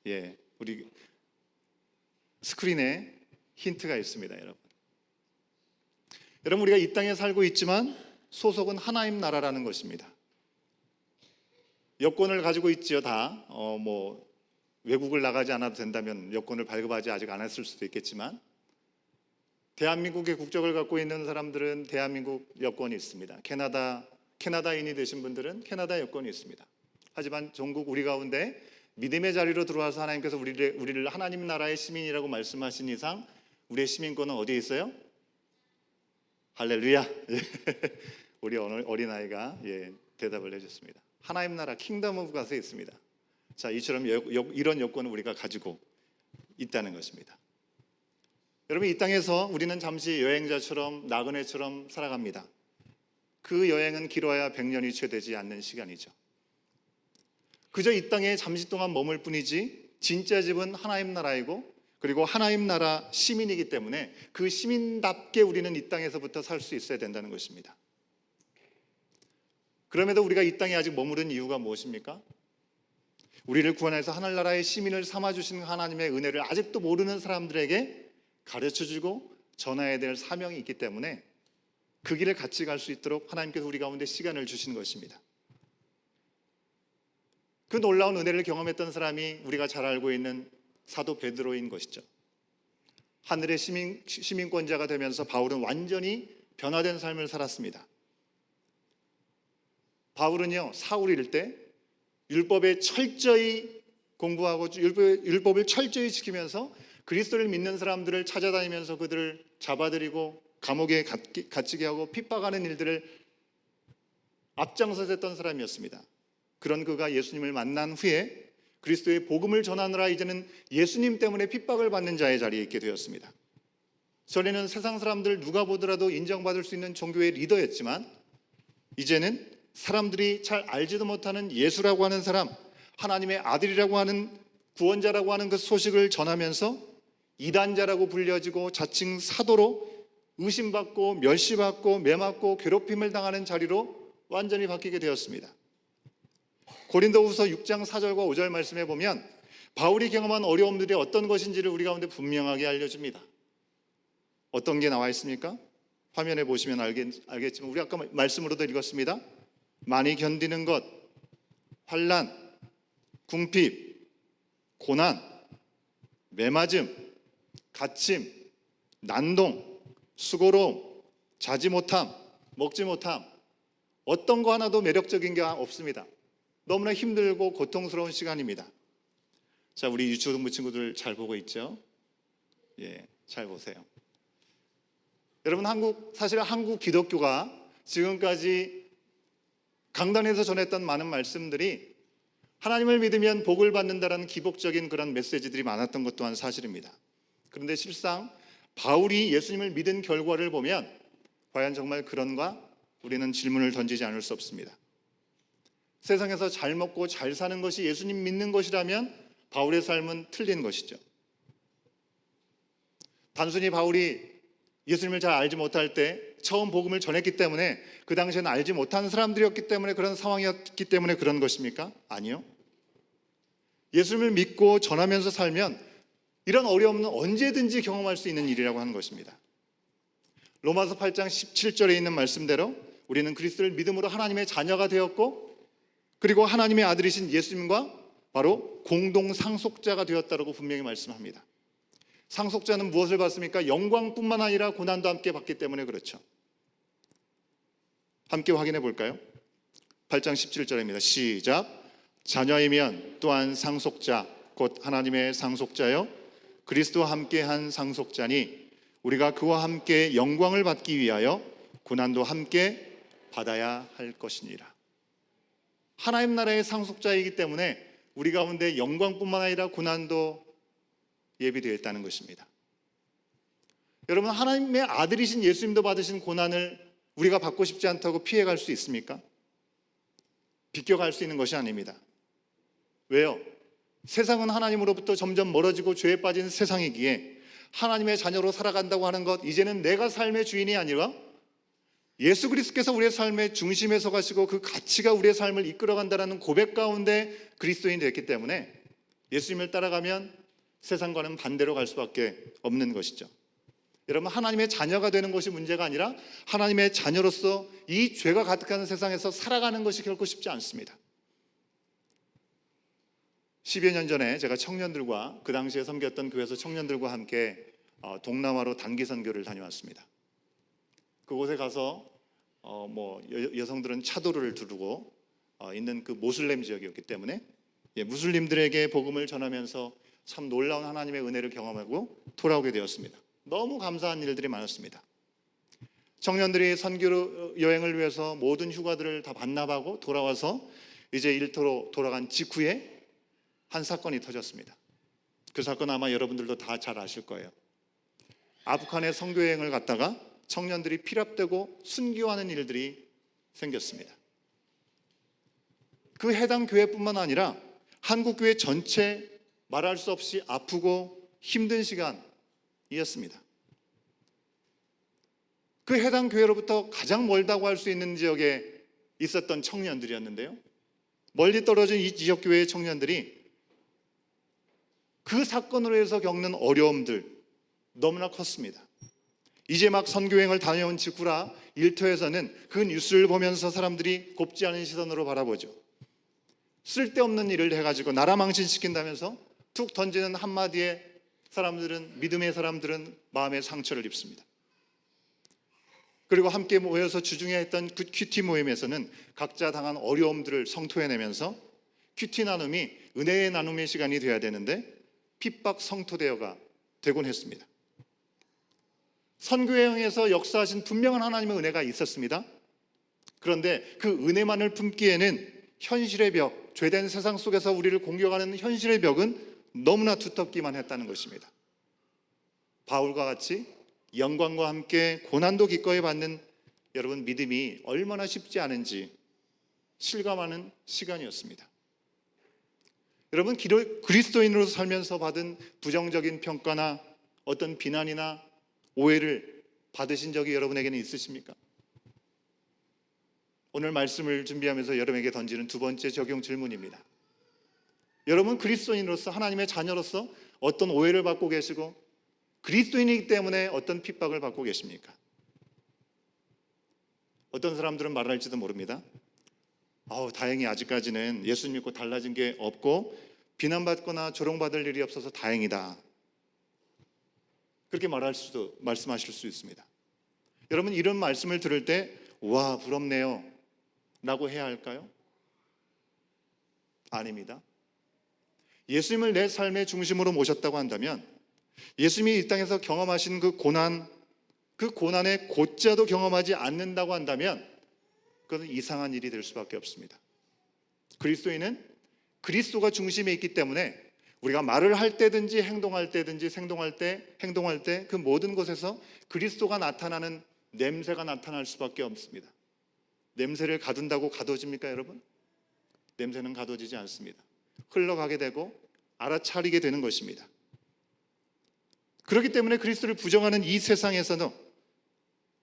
예, 우리 스크린에 힌트가 있습니다. 여러분 우리가 이 땅에 살고 있지만 소속은 하나님 나라라는 것입니다. 여권을 가지고 있지요. 다 외국을 나가지 않아도 된다면 여권을 발급하지 아직 않았을 수도 있겠지만 대한민국의 국적을 갖고 있는 사람들은 대한민국 여권이 있습니다. 캐나다인이 되신 분들은 캐나다 여권이 있습니다. 하지만 전국 우리 가운데 믿음의 자리로 들어와서 하나님께서 우리를 하나님 나라의 시민이라고 말씀하신 이상 우리의 시민권은 어디에 있어요? 할렐루야. 우리 어린아이가 대답을 해줬습니다. 하나님 나라 킹덤 오브 갓에 있습니다. 자, 이처럼 이런 여권을 우리가 가지고 있다는 것입니다. 여러분, 이 땅에서 우리는 잠시 여행자처럼 나그네처럼 살아갑니다. 그 여행은 길어야 100년이 채 되지 않는 시간이죠. 그저 이 땅에 잠시 동안 머물 뿐이지 진짜 집은 하나님 나라이고 그리고 하나님 나라 시민이기 때문에 그 시민답게 우리는 이 땅에서부터 살 수 있어야 된다는 것입니다. 그럼에도 우리가 이 땅에 아직 머무른 이유가 무엇입니까? 우리를 구원해서 하늘나라의 시민을 삼아주신 하나님의 은혜를 아직도 모르는 사람들에게 가르쳐주고 전해야 될 사명이 있기 때문에 그 길을 같이 갈 수 있도록 하나님께서 우리 가운데 시간을 주신 것입니다. 그 놀라운 은혜를 경험했던 사람이 우리가 잘 알고 있는 사도 베드로인 것이죠. 하늘의 시민권자가 되면서 바울은 완전히 변화된 삶을 살았습니다. 바울은요, 사울일 때 율법에 철저히 공부하고 율법을 철저히 지키면서 그리스도를 믿는 사람들을 찾아다니면서 그들을 잡아들이고 감옥에 갇히게 하고 핍박하는 일들을 앞장서서 했던 사람이었습니다. 그런 그가 예수님을 만난 후에 그리스도의 복음을 전하느라 이제는 예수님 때문에 핍박을 받는 자의 자리에 있게 되었습니다. 전에는 세상 사람들 누가 보더라도 인정받을 수 있는 종교의 리더였지만 이제는 사람들이 잘 알지도 못하는 예수라고 하는 사람, 하나님의 아들이라고 하는 구원자라고 하는 그 소식을 전하면서 이단자라고 불려지고 자칭 사도로 의심받고 멸시받고 매맞고 괴롭힘을 당하는 자리로 완전히 바뀌게 되었습니다. 고린도후서 6장 4절과 5절 말씀에 보면 바울이 경험한 어려움들이 어떤 것인지를 우리 가운데 분명하게 알려줍니다. 어떤 게 나와 있습니까? 화면에 보시면 알겠지만 우리 아까 말씀으로도 읽었습니다. 많이 견디는 것, 환난, 궁핍, 고난, 매맞음, 갇힘, 난동, 수고로움, 자지 못함, 먹지 못함, 어떤 거 하나도 매력적인 게 없습니다. 너무나 힘들고 고통스러운 시간입니다. 자, 우리 유치원부 친구들 잘 보고 있죠? 예, 잘 보세요. 여러분, 사실 한국 기독교가 지금까지 강단에서 전했던 많은 말씀들이 하나님을 믿으면 복을 받는다라는 기복적인 그런 메시지들이 많았던 것 또한 사실입니다. 그런데 실상 바울이 예수님을 믿은 결과를 보면 과연 정말 그런가? 우리는 질문을 던지지 않을 수 없습니다. 세상에서 잘 먹고 잘 사는 것이 예수님 믿는 것이라면 바울의 삶은 틀린 것이죠. 단순히 바울이 예수님을 잘 알지 못할 때 처음 복음을 전했기 때문에 그 당시에는 알지 못하는 사람들이었기 때문에 그런 상황이었기 때문에 그런 것입니까? 아니요. 예수님을 믿고 전하면서 살면 이런 어려움은 언제든지 경험할 수 있는 일이라고 하는 것입니다. 로마서 8장 17절에 있는 말씀대로 우리는 그리스도를 믿음으로 하나님의 자녀가 되었고 그리고 하나님의 아들이신 예수님과 바로 공동 상속자가 되었다고 분명히 말씀합니다. 상속자는 무엇을 받습니까? 영광뿐만 아니라 고난도 함께 받기 때문에 그렇죠. 함께 확인해 볼까요? 8장 17절입니다. 시작. 자녀이면 또한 상속자 곧 하나님의 상속자요 그리스도와 함께한 상속자니 우리가 그와 함께 영광을 받기 위하여 고난도 함께 받아야 할 것이니라. 하나님 나라의 상속자이기 때문에 우리 가운데 영광뿐만 아니라 고난도 예비되어 있다는 것입니다. 여러분, 하나님의 아들이신 예수님도 받으신 고난을 우리가 받고 싶지 않다고 피해갈 수 있습니까? 비껴갈 수 있는 것이 아닙니다. 왜요? 세상은 하나님으로부터 점점 멀어지고 죄에 빠진 세상이기에 하나님의 자녀로 살아간다고 하는 것, 이제는 내가 삶의 주인이 아니라 예수 그리스도께서 우리의 삶의 중심에 서가시고 그 가치가 우리의 삶을 이끌어간다는 고백 가운데 그리스도인이 됐기 때문에 예수님을 따라가면 세상과는 반대로 갈 수밖에 없는 것이죠. 여러분, 하나님의 자녀가 되는 것이 문제가 아니라 하나님의 자녀로서 이 죄가 가득한 세상에서 살아가는 것이 결코 쉽지 않습니다. 10여 년 전에 제가 청년들과 그 당시에 섬겼던 교회에서 청년들과 함께 동남아로 단기 선교를 다녀왔습니다. 그곳에 가서 여성들은 차도를 두르고 있는 그 모슬렘 지역이었기 때문에 무슬림들에게 복음을 전하면서 참 놀라운 하나님의 은혜를 경험하고 돌아오게 되었습니다. 너무 감사한 일들이 많았습니다. 청년들이 선교 여행을 위해서 모든 휴가들을 다 반납하고 돌아와서 이제 일터로 돌아간 직후에 한 사건이 터졌습니다. 그 사건 아마 여러분들도 다 잘 아실 거예요. 아프간에 선교 여행을 갔다가 청년들이 피랍되고 순교하는 일들이 생겼습니다. 그 해당 교회뿐만 아니라 한국 교회 전체 말할 수 없이 아프고 힘든 시간이었습니다. 그 해당 교회로부터 가장 멀다고 할 수 있는 지역에 있었던 청년들이었는데요. 멀리 떨어진 이 지역 교회의 청년들이 그 사건으로 해서 겪는 어려움들 너무나 컸습니다. 이제 막 선교행을 다녀온 직후라 일터에서는 그 뉴스를 보면서 사람들이 곱지 않은 시선으로 바라보죠. 쓸데없는 일을 해가지고 나라 망신시킨다면서 툭 던지는 한마디에 믿음의 사람들은 마음의 상처를 입습니다. 그리고 함께 모여서 주중에 했던 그 큐티 모임에서는 각자 당한 어려움들을 성토해내면서 큐티 나눔이 은혜의 나눔의 시간이 되어야 되는데 핍박 성토대여가 되곤 했습니다. 선교여행에서 역사하신 분명한 하나님의 은혜가 있었습니다. 그런데 그 은혜만을 품기에는 현실의 벽, 죄된 세상 속에서 우리를 공격하는 현실의 벽은 너무나 두텁기만 했다는 것입니다. 바울과 같이 영광과 함께 고난도 기꺼이 받는 여러분 믿음이 얼마나 쉽지 않은지 실감하는 시간이었습니다. 여러분 그리스도인으로서 살면서 받은 부정적인 평가나 어떤 비난이나 오해를 받으신 적이 여러분에게는 있으십니까? 오늘 말씀을 준비하면서 여러분에게 던지는 두 번째 적용 질문입니다. 여러분 그리스도인으로서 하나님의 자녀로서 어떤 오해를 받고 계시고 그리스도인이기 때문에 어떤 핍박을 받고 계십니까? 어떤 사람들은 말할지도 모릅니다. 다행히 아직까지는 예수 믿고 달라진 게 없고 비난받거나 조롱받을 일이 없어서 다행이다. 그렇게 말씀하실 수 있습니다. 여러분 이런 말씀을 들을 때 와 부럽네요 라고 해야 할까요? 아닙니다. 예수님을 내 삶의 중심으로 모셨다고 한다면 예수님이 이 땅에서 경험하신 그 고난의 고자도 경험하지 않는다고 한다면 그것은 이상한 일이 될 수밖에 없습니다. 그리스도인은 그리스도가 중심에 있기 때문에 우리가 말을 할 때든지 행동할 때 그 모든 곳에서 그리스도가 나타나는 냄새가 나타날 수밖에 없습니다. 냄새를 가둔다고 가둬집니까 여러분? 냄새는 가둬지지 않습니다. 흘러가게 되고 알아차리게 되는 것입니다. 그렇기 때문에 그리스도를 부정하는 이 세상에서는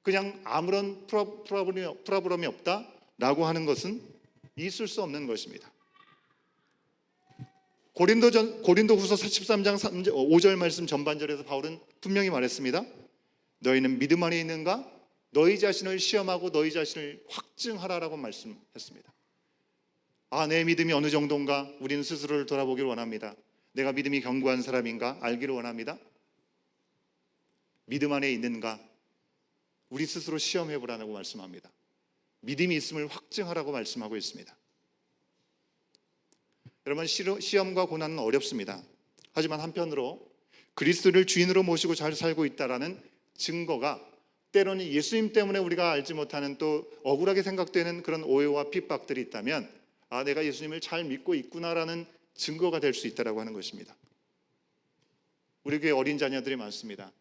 그냥 아무런 프로브럼이 없다라고 하는 것은 있을 수 없는 것입니다. 고린도후서 13장 5절 말씀 전반절에서 바울은 분명히 말했습니다. 너희는 믿음 안에 있는가? 너희 자신을 시험하고 너희 자신을 확증하라라고 말씀했습니다. 내 믿음이 어느 정도인가? 우리는 스스로를 돌아보기를 원합니다. 내가 믿음이 견고한 사람인가? 알기를 원합니다. 믿음 안에 있는가? 우리 스스로 시험해보라고 말씀합니다. 믿음이 있음을 확증하라고 말씀하고 있습니다. 여러분 시험과 고난은 어렵습니다. 하지만 한편으로 그리스도를 주인으로 모시고 잘 살고 있다라는 증거가 때로는 예수님 때문에 우리가 알지 못하는 또 억울하게 생각되는 그런 오해와 핍박들이 있다면 내가 예수님을 잘 믿고 있구나라는 증거가 될 수 있다라고 하는 것입니다. 우리 교회 어린 자녀들이 많습니다.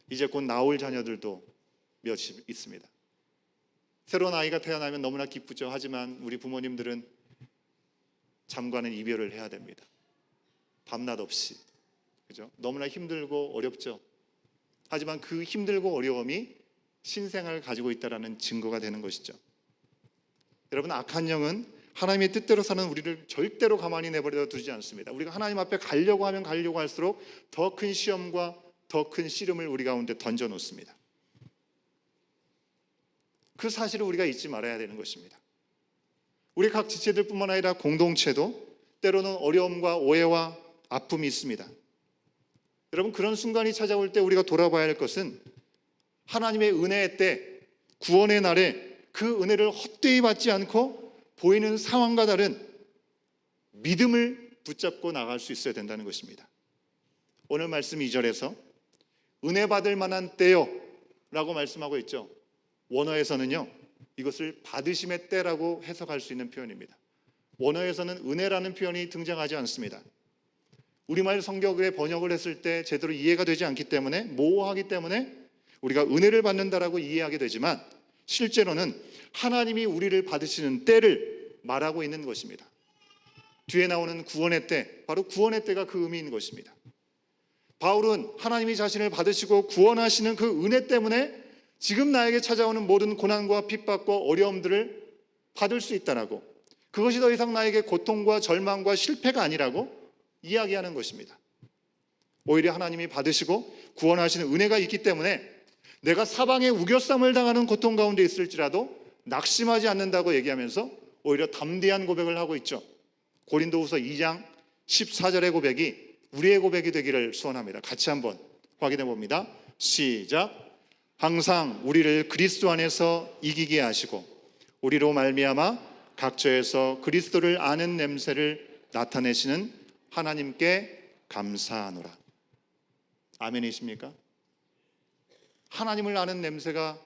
이제 곧 나올 자녀들도 몇 있습니다. 새로운 아이가 태어나면 너무나 기쁘죠. 하지만 우리 부모님들은 잠깐은 이별을 해야 됩니다. 밤낮 없이. 그죠? 너무나 힘들고 어렵죠. 하지만 그 힘들고 어려움이 신생아를 가지고 있다는 증거가 되는 것이죠. 여러분 악한 영은 하나님의 뜻대로 사는 우리를 절대로 가만히 내버려 두지 않습니다. 우리가 하나님 앞에 가려고 하면 가려고 할수록 더 큰 시험과 더 큰 씨름을 우리 가운데 던져 놓습니다. 그 사실을 우리가 잊지 말아야 되는 것입니다. 우리 각 지체들뿐만 아니라 공동체도 때로는 어려움과 오해와 아픔이 있습니다. 여러분 그런 순간이 찾아올 때 우리가 돌아봐야 할 것은 하나님의 은혜의 때 구원의 날에 그 은혜를 헛되이 받지 않고 보이는 상황과 다른 믿음을 붙잡고 나갈 수 있어야 된다는 것입니다. 오늘 말씀 2절에서 은혜 받을 만한 때요 라고 말씀하고 있죠. 원어에서는요 이것을 받으심의 때라고 해석할 수 있는 표현입니다. 원어에서는 은혜라는 표현이 등장하지 않습니다. 우리말 성경의 번역을 했을 때 제대로 이해가 되지 않기 때문에 모호하기 때문에 우리가 은혜를 받는다라고 이해하게 되지만 실제로는 하나님이 우리를 받으시는 때를 말하고 있는 것입니다. 뒤에 나오는 구원의 때, 바로 구원의 때가 그 의미인 것입니다. 바울은 하나님이 자신을 받으시고 구원하시는 그 은혜 때문에 지금 나에게 찾아오는 모든 고난과 핍박과 어려움들을 받을 수 있다라고, 그것이 더 이상 나에게 고통과 절망과 실패가 아니라고 이야기하는 것입니다. 오히려 하나님이 받으시고 구원하시는 은혜가 있기 때문에 내가 사방에 우겨쌈을 당하는 고통 가운데 있을지라도 낙심하지 않는다고 얘기하면서 오히려 담대한 고백을 하고 있죠. 고린도후서 2장 14절의 고백이 우리의 고백이 되기를 소원합니다. 같이 한번 확인해 봅니다. 시작. 항상 우리를 그리스도 안에서 이기게 하시고 우리로 말미암아 각처에서 그리스도를 아는 냄새를 나타내시는 하나님께 감사하노라. 아멘이십니까? 하나님을 아는 냄새가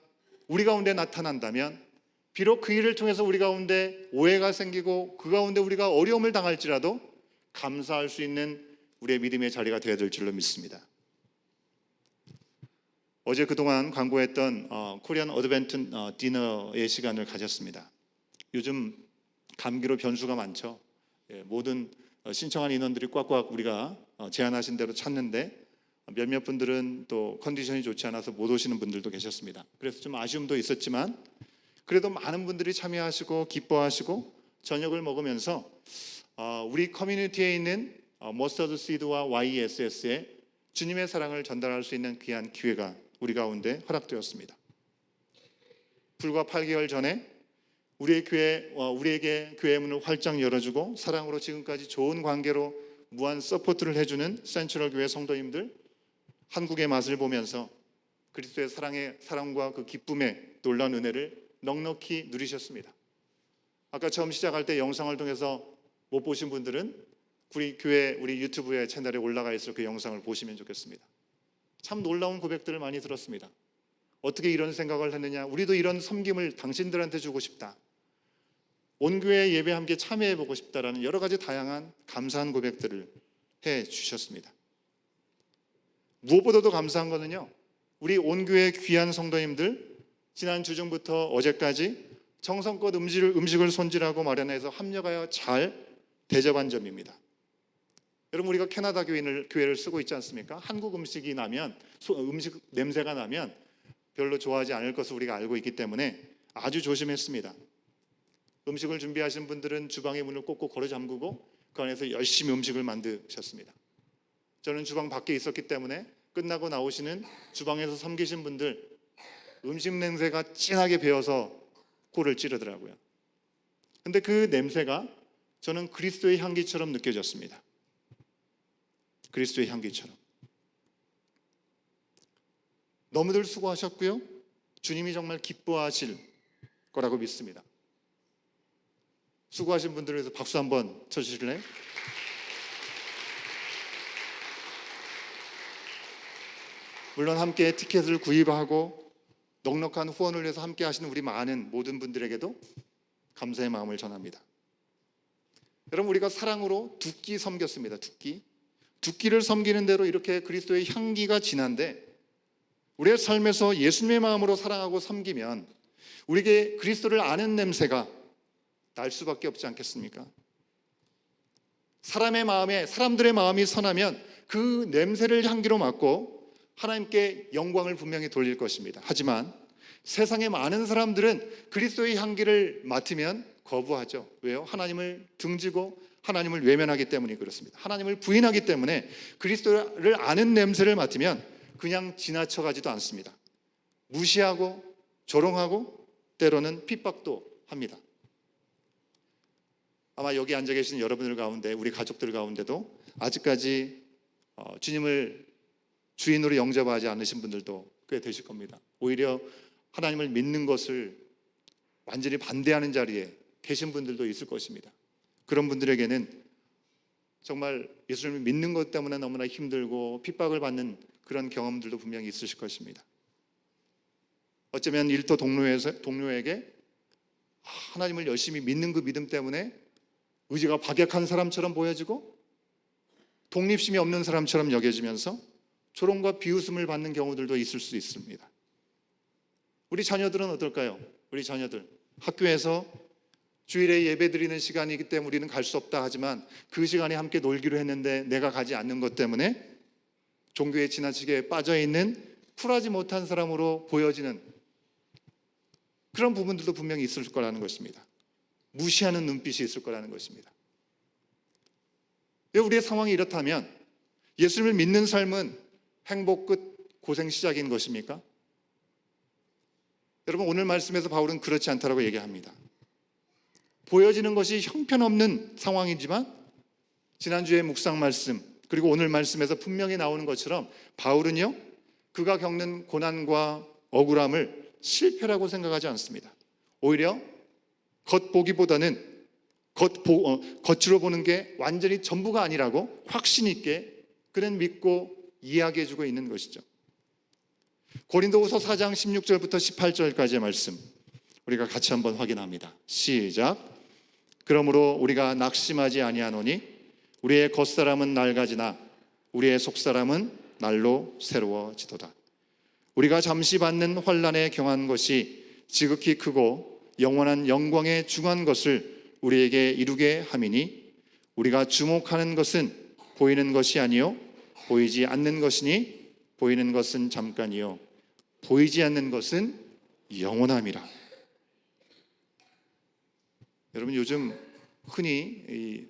우리 가운데 나타난다면 비록 그 일을 통해서 우리 가운데 오해가 생기고 그 가운데 우리가 어려움을 당할지라도 감사할 수 있는 우리의 믿음의 자리가 되어야 될 줄로 믿습니다. 어제 그동안 광고했던 코리안 어드벤트 디너의 시간을 가졌습니다. 요즘 감기로 변수가 많죠. 모든 신청한 인원들이 꽉꽉 우리가 제안하신 대로 찾는데 몇몇 분들은 또 컨디션이 좋지 않아서 못 오시는 분들도 계셨습니다. 그래서 좀 아쉬움도 있었지만 그래도 많은 분들이 참여하시고 기뻐하시고 저녁을 먹으면서 우리 커뮤니티에 있는 머스터드 시드와 YSS에 주님의 사랑을 전달할 수 있는 귀한 기회가 우리 가운데 허락되었습니다. 불과 8개월 전에 우리에게 교회 문을 활짝 열어주고 사랑으로 지금까지 좋은 관계로 무한 서포트를 해주는 센트럴 교회 성도님들, 한국의 맛을 보면서 그리스도의 사랑과 그 기쁨의 놀라운 은혜를 넉넉히 누리셨습니다. 아까 처음 시작할 때 영상을 통해서 못 보신 분들은 우리 교회 우리 유튜브의 채널에 올라가 있을 그 영상을 보시면 좋겠습니다. 참 놀라운 고백들을 많이 들었습니다. 어떻게 이런 생각을 했느냐, 우리도 이런 섬김을 당신들한테 주고 싶다, 온 교회 예배 함께 참여해보고 싶다라는 여러 가지 다양한 감사한 고백들을 해주셨습니다. 무엇보다도 감사한 것은요, 우리 온 교회 귀한 성도님들 지난 주중부터 어제까지 정성껏 음식을 손질하고 마련해서 합력하여 잘 대접한 점입니다. 여러분, 우리가 캐나다 교회를 쓰고 있지 않습니까? 한국 음식이 나면, 음식 냄새가 나면 별로 좋아하지 않을 것을 우리가 알고 있기 때문에 아주 조심했습니다. 음식을 준비하신 분들은 주방의 문을 꼭꼭 걸어 잠그고 그 안에서 열심히 음식을 만드셨습니다. 저는 주방 밖에 있었기 때문에 끝나고 나오시는 주방에서 섬기신 분들 음식 냄새가 진하게 배어서 코를 찌르더라고요. 근데 그 냄새가 저는 그리스도의 향기처럼 느껴졌습니다. 그리스도의 향기처럼. 너무들 수고하셨고요, 주님이 정말 기뻐하실 거라고 믿습니다. 수고하신 분들을 위해서 박수 한번 쳐주실래요? 물론 함께 티켓을 구입하고 넉넉한 후원을 위해서 함께 하시는 우리 많은 모든 분들에게도 감사의 마음을 전합니다. 여러분, 우리가 사랑으로 두 끼 섬겼습니다. 두 끼를 섬기는 대로 이렇게 그리스도의 향기가 진한데, 우리의 삶에서 예수님의 마음으로 사랑하고 섬기면 우리에게 그리스도를 아는 냄새가 날 수밖에 없지 않겠습니까? 사람들의 마음이 선하면 그 냄새를 향기로 맡고 하나님께 영광을 분명히 돌릴 것입니다. 하지만 세상의 많은 사람들은 그리스도의 향기를 맡으면 거부하죠. 왜요? 하나님을 등지고 하나님을 외면하기 때문이 그렇습니다. 하나님을 부인하기 때문에 그리스도를 아는 냄새를 맡으면 그냥 지나쳐가지도 않습니다. 무시하고 조롱하고 때로는 핍박도 합니다. 아마 여기 앉아 계신 여러분들 가운데, 우리 가족들 가운데도 아직까지 주님을 주인으로 영접하지 않으신 분들도 꽤 되실 겁니다. 오히려 하나님을 믿는 것을 완전히 반대하는 자리에 계신 분들도 있을 것입니다. 그런 분들에게는 정말 예수님을 믿는 것 때문에 너무나 힘들고 핍박을 받는 그런 경험들도 분명히 있으실 것입니다. 어쩌면 일터 동료에게 하나님을 열심히 믿는 그 믿음 때문에 의지가 박약한 사람처럼 보여지고 독립심이 없는 사람처럼 여겨지면서 조롱과 비웃음을 받는 경우들도 있을 수 있습니다. 우리 자녀들은 어떨까요? 우리 자녀들 학교에서 주일에 예배 드리는 시간이기 때문에 우리는 갈 수 없다 하지만 그 시간에 함께 놀기로 했는데 내가 가지 않는 것 때문에 종교에 지나치게 빠져있는 쿨하지 못한 사람으로 보여지는 그런 부분들도 분명히 있을 거라는 것입니다. 무시하는 눈빛이 있을 거라는 것입니다. 우리의 상황이 이렇다면 예수님을 믿는 삶은 행복 끝 고생 시작인 것입니까? 여러분, 오늘 말씀에서 바울은 그렇지 않다라고 얘기합니다. 보여지는 것이 형편없는 상황이지만 지난주의 묵상 말씀 그리고 오늘 말씀에서 분명히 나오는 것처럼 바울은요, 그가 겪는 고난과 억울함을 실패라고 생각하지 않습니다. 오히려 겉보기보다는 겉으로 보는 게 완전히 전부가 아니라고 확신 있게 그는 믿고 이야기해주고 있는 것이죠. 고린도후서 4장 16절부터 18절까지의 말씀 우리가 같이 한번 확인합니다. 시작. 그러므로 우리가 낙심하지 아니하노니 우리의 겉사람은 낡아지나 우리의 속사람은 날로 새로워지도다. 우리가 잠시 받는 환난에 경한 것이 지극히 크고 영원한 영광에 중한 것을 우리에게 이루게 함이니 우리가 주목하는 것은 보이는 것이 아니요 보이지 않는 것이니 보이는 것은 잠깐이요 보이지 않는 것은 영원함이라. 여러분, 요즘 흔히 이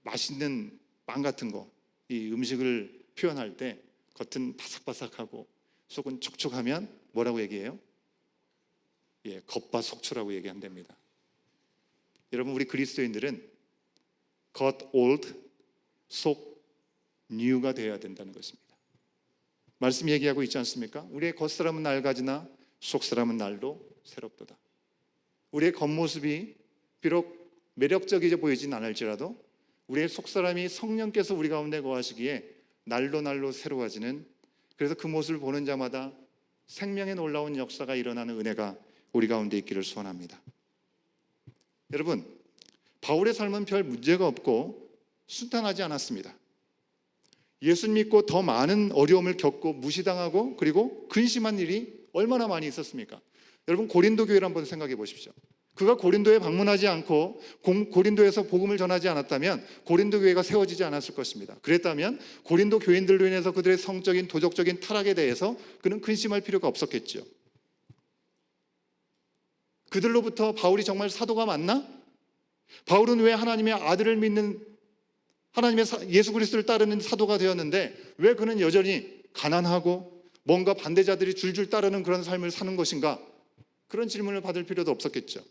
맛있는 빵 같은 거, 이 음식을 표현할 때 겉은 바삭바삭하고 속은 촉촉하면 뭐라고 얘기해요? 예, 겉바속촉이라고 얘기한답니다. 여러분, 우리 그리스도인들은 겉 old, 속 new가 되어야 된다는 것입니다. 말씀 얘기하고 있지 않습니까? 우리의 겉사람은 낡아지나 속사람은 날로 새롭도다. 우리의 겉모습이 비록 매력적이게 보이진 않을지라도 우리의 속사람이 성령께서 우리 가운데 거하시기에 날로 새로워지는, 그래서 그 모습을 보는 자마다 생명의 놀라운 역사가 일어나는 은혜가 우리 가운데 있기를 소원합니다. 여러분, 바울의 삶은 별 문제가 없고 순탄하지 않았습니다. 예수 믿고 더 많은 어려움을 겪고 무시당하고 그리고 근심한 일이 얼마나 많이 있었습니까? 여러분, 고린도 교회를 한번 생각해 보십시오. 그가 고린도에 방문하지 않고 고린도에서 복음을 전하지 않았다면 고린도 교회가 세워지지 않았을 것입니다. 그랬다면 고린도 교인들로 인해서 그들의 성적인 도덕적인 타락에 대해서 그는 근심할 필요가 없었겠죠. 그들로부터 바울이 정말 사도가 맞나? 바울은 왜 하나님의 아들을 믿는 하나님의 예수 그리스도를 따르는 사도가 되었는데 왜 그는 여전히 가난하고 뭔가 반대자들이 줄줄 따르는 그런 삶을 사는 것인가? 그런 질문을 받을 필요도 없었겠죠.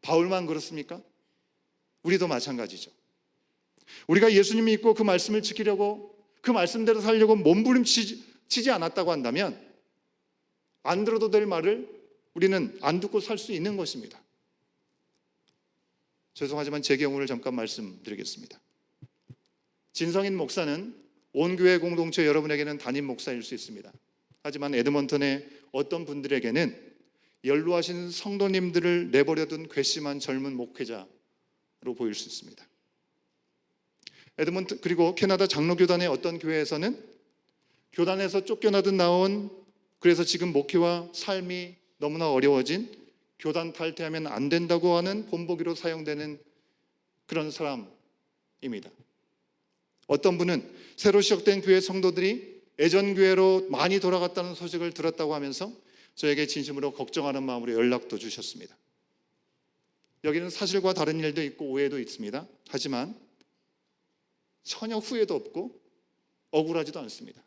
바울만 그렇습니까? 우리도 마찬가지죠. 우리가 예수님 믿고 그 말씀을 지키려고 그 말씀대로 살려고 몸부림치지 않았다고 한다면 안 들어도 될 말을 우리는 안 듣고 살 수 있는 것입니다. 죄송하지만 제 경우를 잠깐 말씀드리겠습니다. 진성인 목사는 온 교회 공동체 여러분에게는 담임 목사일 수 있습니다. 하지만 에드먼턴의 어떤 분들에게는 연로하신 성도님들을 내버려둔 괘씸한 젊은 목회자로 보일 수 있습니다. 에드먼턴, 그리고 캐나다 장로교단의 어떤 교회에서는 교단에서 쫓겨나듯 나온, 그래서 지금 목회와 삶이 너무나 어려워진, 교단 탈퇴하면 안 된다고 하는 본보기로 사용되는 그런 사람입니다. 어떤 분은 새로 시작된 교회 성도들이 예전 교회로 많이 돌아갔다는 소식을 들었다고 하면서 저에게 진심으로 걱정하는 마음으로 연락도 주셨습니다. 여기는 사실과 다른 일도 있고 오해도 있습니다. 하지만 전혀 후회도 없고 억울하지도 않습니다.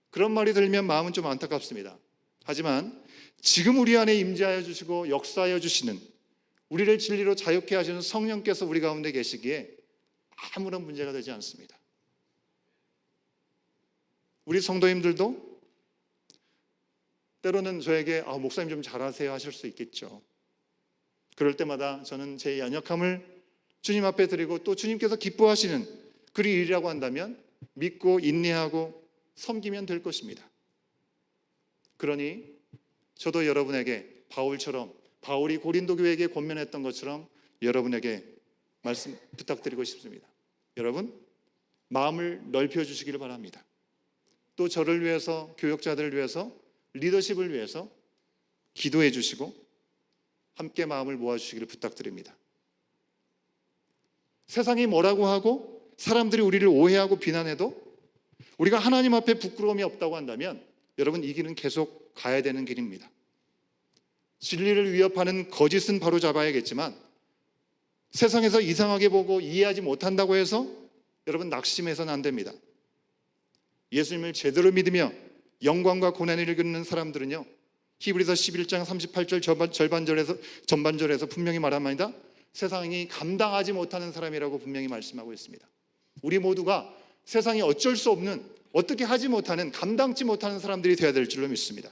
그런 말이 들리면 마음은 좀 안타깝습니다. 하지만 지금 우리 안에 임재하여 주시고 역사하여 주시는, 우리를 진리로 자유케 하시는 성령께서 우리 가운데 계시기에 아무런 문제가 되지 않습니다. 우리 성도님들도 때로는 저에게 목사님 좀 잘하세요 하실 수 있겠죠. 그럴 때마다 저는 제 연약함을 주님 앞에 드리고 또 주님께서 기뻐하시는 그 일이라고 한다면 믿고 인내하고 섬기면 될 것입니다. 그러니 저도 여러분에게 바울처럼, 바울이 고린도 교회에게 권면했던 것처럼 여러분에게 말씀 부탁드리고 싶습니다. 여러분, 마음을 넓혀주시기를 바랍니다. 또 저를 위해서, 교역자들을 위해서, 리더십을 위해서 기도해 주시고 함께 마음을 모아주시기를 부탁드립니다. 세상이 뭐라고 하고 사람들이 우리를 오해하고 비난해도 우리가 하나님 앞에 부끄러움이 없다고 한다면 여러분, 이 길은 계속 가야 되는 길입니다. 진리를 위협하는 거짓은 바로 잡아야겠지만 세상에서 이상하게 보고 이해하지 못한다고 해서 여러분 낙심해서는 안 됩니다. 예수님을 제대로 믿으며 영광과 고난을 이기는 사람들은요, 히브리서 11장 38절 전반절에서 분명히 말합니다. 세상이 감당하지 못하는 사람이라고 분명히 말씀하고 있습니다. 우리 모두가 세상이 어쩔 수 없는, 어떻게 하지 못하는, 감당치 못하는 사람들이 되어야 될 줄로 믿습니다.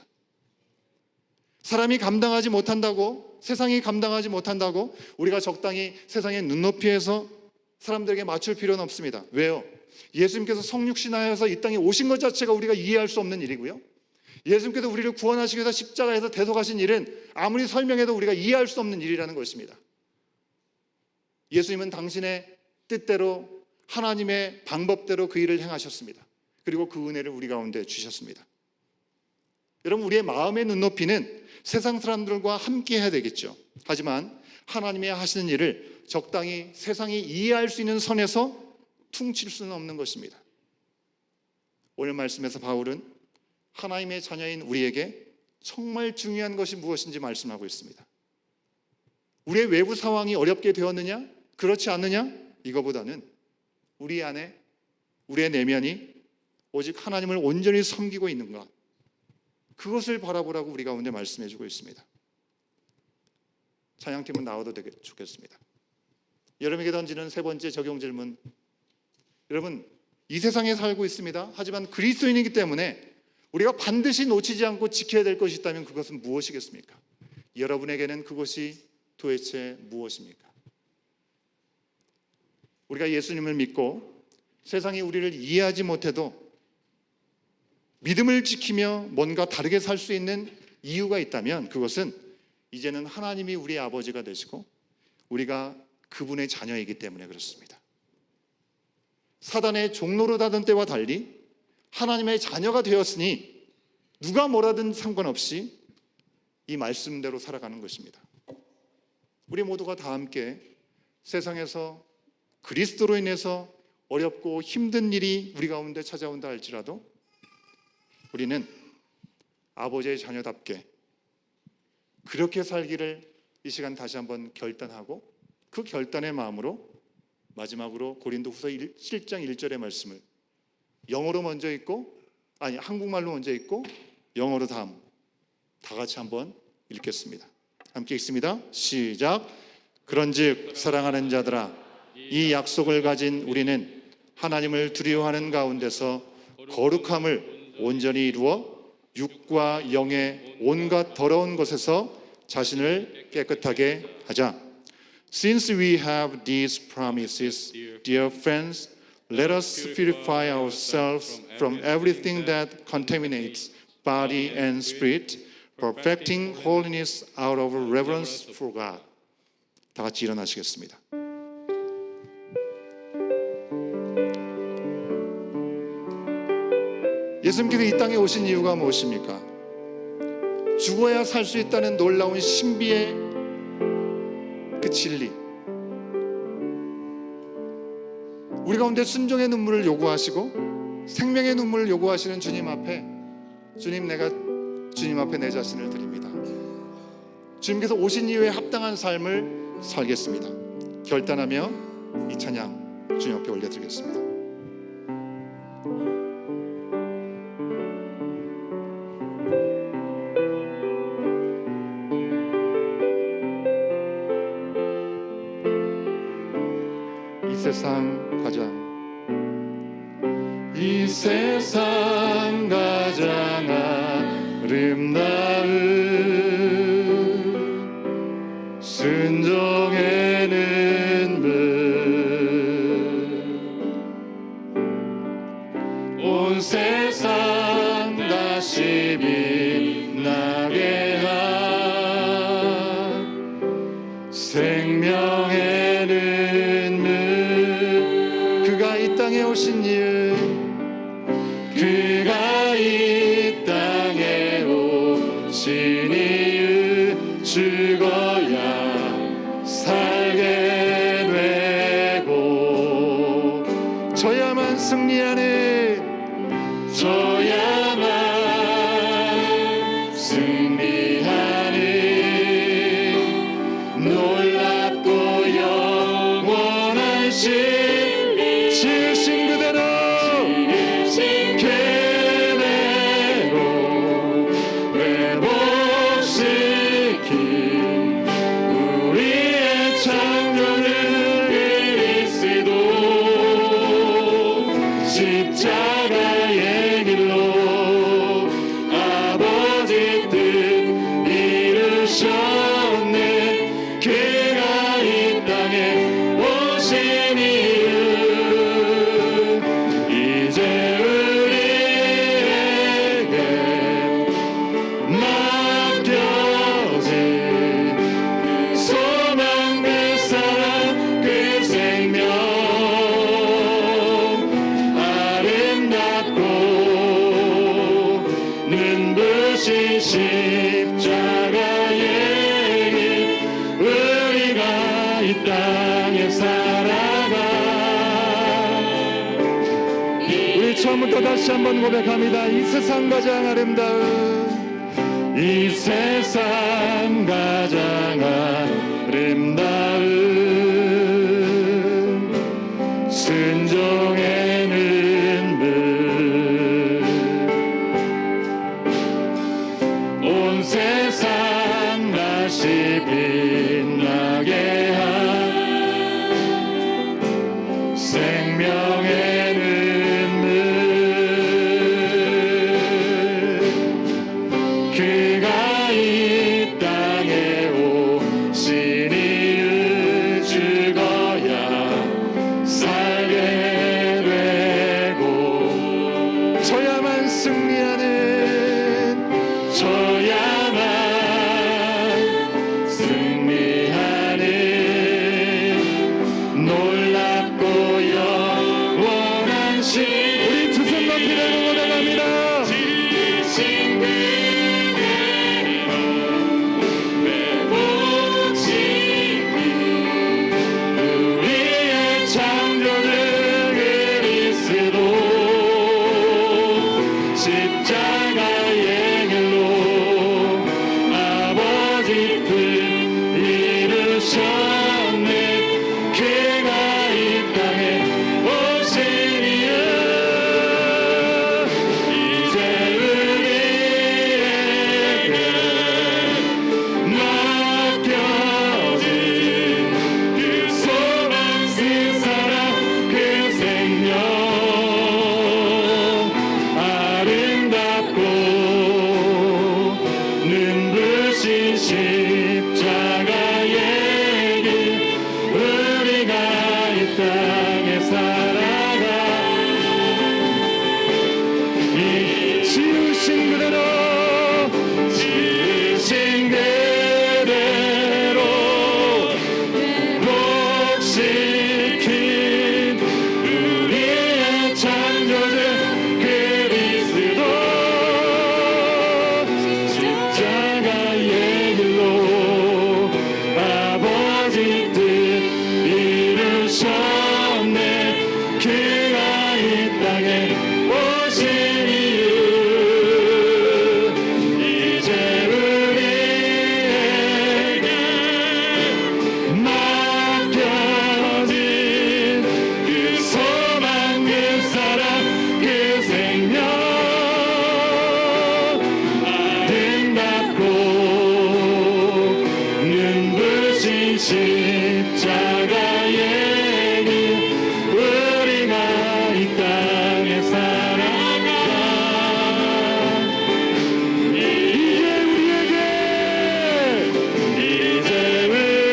사람이 감당하지 못한다고, 세상이 감당하지 못한다고 우리가 적당히 세상의 눈높이에서 사람들에게 맞출 필요는 없습니다. 왜요? 예수님께서 성육신하여서 이 땅에 오신 것 자체가 우리가 이해할 수 없는 일이고요, 예수님께서 우리를 구원하시기 위해서 십자가에서 대속하신 일은 아무리 설명해도 우리가 이해할 수 없는 일이라는 것입니다. 예수님은 당신의 뜻대로 하나님의 방법대로 그 일을 행하셨습니다. 그리고 그 은혜를 우리 가운데 주셨습니다. 여러분, 우리의 마음의 눈높이는 세상 사람들과 함께 해야 되겠죠. 하지만 하나님의 하시는 일을 적당히 세상이 이해할 수 있는 선에서 퉁칠 수는 없는 것입니다. 오늘 말씀에서 바울은 하나님의 자녀인 우리에게 정말 중요한 것이 무엇인지 말씀하고 있습니다. 우리의 외부 상황이 어렵게 되었느냐? 그렇지 않느냐? 이거보다는 우리 안에, 우리의 내면이 오직 하나님을 온전히 섬기고 있는가? 그것을 바라보라고 우리 가운데 말씀해 주고 있습니다. 찬양팀은 나와도 좋겠습니다. 여러분에게 던지는 세 번째 적용 질문. 여러분, 이 세상에 살고 있습니다. 하지만 그리스도인이기 때문에 우리가 반드시 놓치지 않고 지켜야 될 것이 있다면 그것은 무엇이겠습니까? 여러분에게는 그것이 도대체 무엇입니까? 우리가 예수님을 믿고 세상이 우리를 이해하지 못해도 믿음을 지키며 뭔가 다르게 살 수 있는 이유가 있다면 그것은 이제는 하나님이 우리의 아버지가 되시고 우리가 그분의 자녀이기 때문에 그렇습니다. 사단의 종로로 다던 때와 달리 하나님의 자녀가 되었으니 누가 뭐라든 상관없이 이 말씀대로 살아가는 것입니다. 우리 모두가 다 함께 세상에서 그리스도로 인해서 어렵고 힘든 일이 우리 가운데 찾아온다 할지라도 우리는 아버지의 자녀답게 그렇게 살기를 이 시간 다시 한번 결단하고 그 결단의 마음으로 마지막으로 고린도후서 7장 1절의 말씀을 영어로 먼저 읽고 한국말로 먼저 읽고 영어로 다 같이 한번 읽겠습니다. 함께 읽습니다. 시작. 그런즉 사랑하는 자들아 이 약속을 가진 우리는 하나님을 두려워하는 가운데서 거룩함을 온전히 이루어 육과 영의 온갖 더러운 것에서 자신을 깨끗하게 하자. Since we have these promises, dear friends, let us purify ourselves from everything that contaminates body and spirit, perfecting holiness out of reverence for God. 다 같이 일어나시겠습니다. 예수님께서 이 땅에 오신 이유가 무엇입니까? 죽어야 살 수 있다는 놀라운 신비의 그 진리, 우리 가운데 순종의 눈물을 요구하시고 생명의 눈물을 요구하시는 주님 앞에 내가 주님 앞에 내 자신을 드립니다. 주님께서 오신 이후에 합당한 삶을 살겠습니다. 결단하며 이 찬양 주님 앞에 올려드리겠습니다. 이 세상 가장 아름다운 순종의 눈물 온 세상 다시 빛나게 한 생명의 눈물 그가 이 땅에 오신 일 그가 이 땅에 오신 이유 죽어야 살게 되고 저야만 승리하는 놀랍고 영원한 지으신 그대로 집 이 땅에 살아가. 우리 처음부터 다시 한번 고백합니다. 이 세상 가장 아름다운, 이 세상 가장 아름다운 순종의 눈물, 온 세상 다시 빛나게 한 생명의 눈물, 그가 이 땅에 오신 이유 죽어야 살게 되고, 저야만 승리하는, 저야만 승리하는 놀랍고 영원한 신. 우리 두 손 높이 들고 고백합니다. 지신 그대로 매복시킨 우리의 창조주 그리스도, 십자가의 길로 아버지 뜻 이루셨네. 그가 이 땅에 오신 이유, 이제 우리에게 맡겨진 그 소망, 그 사랑, 그 생명, 아름답고 눈부신 십자가의 길, 우리가 이 땅에 살아가. 이 지으신 그대로, 지으신 그대로 회복시킨 우리의 창조주 그리스도, 십자가의 길로 아버지 뜻 이루셨네. 그가 이 땅에 오신 이유, 이제 우리에게 맡겨진 그 소망, 그 사랑, 그 생명, 아름답고 눈부신 십자가의 길, 우리가 이 땅에 살아가. 이제 우리에게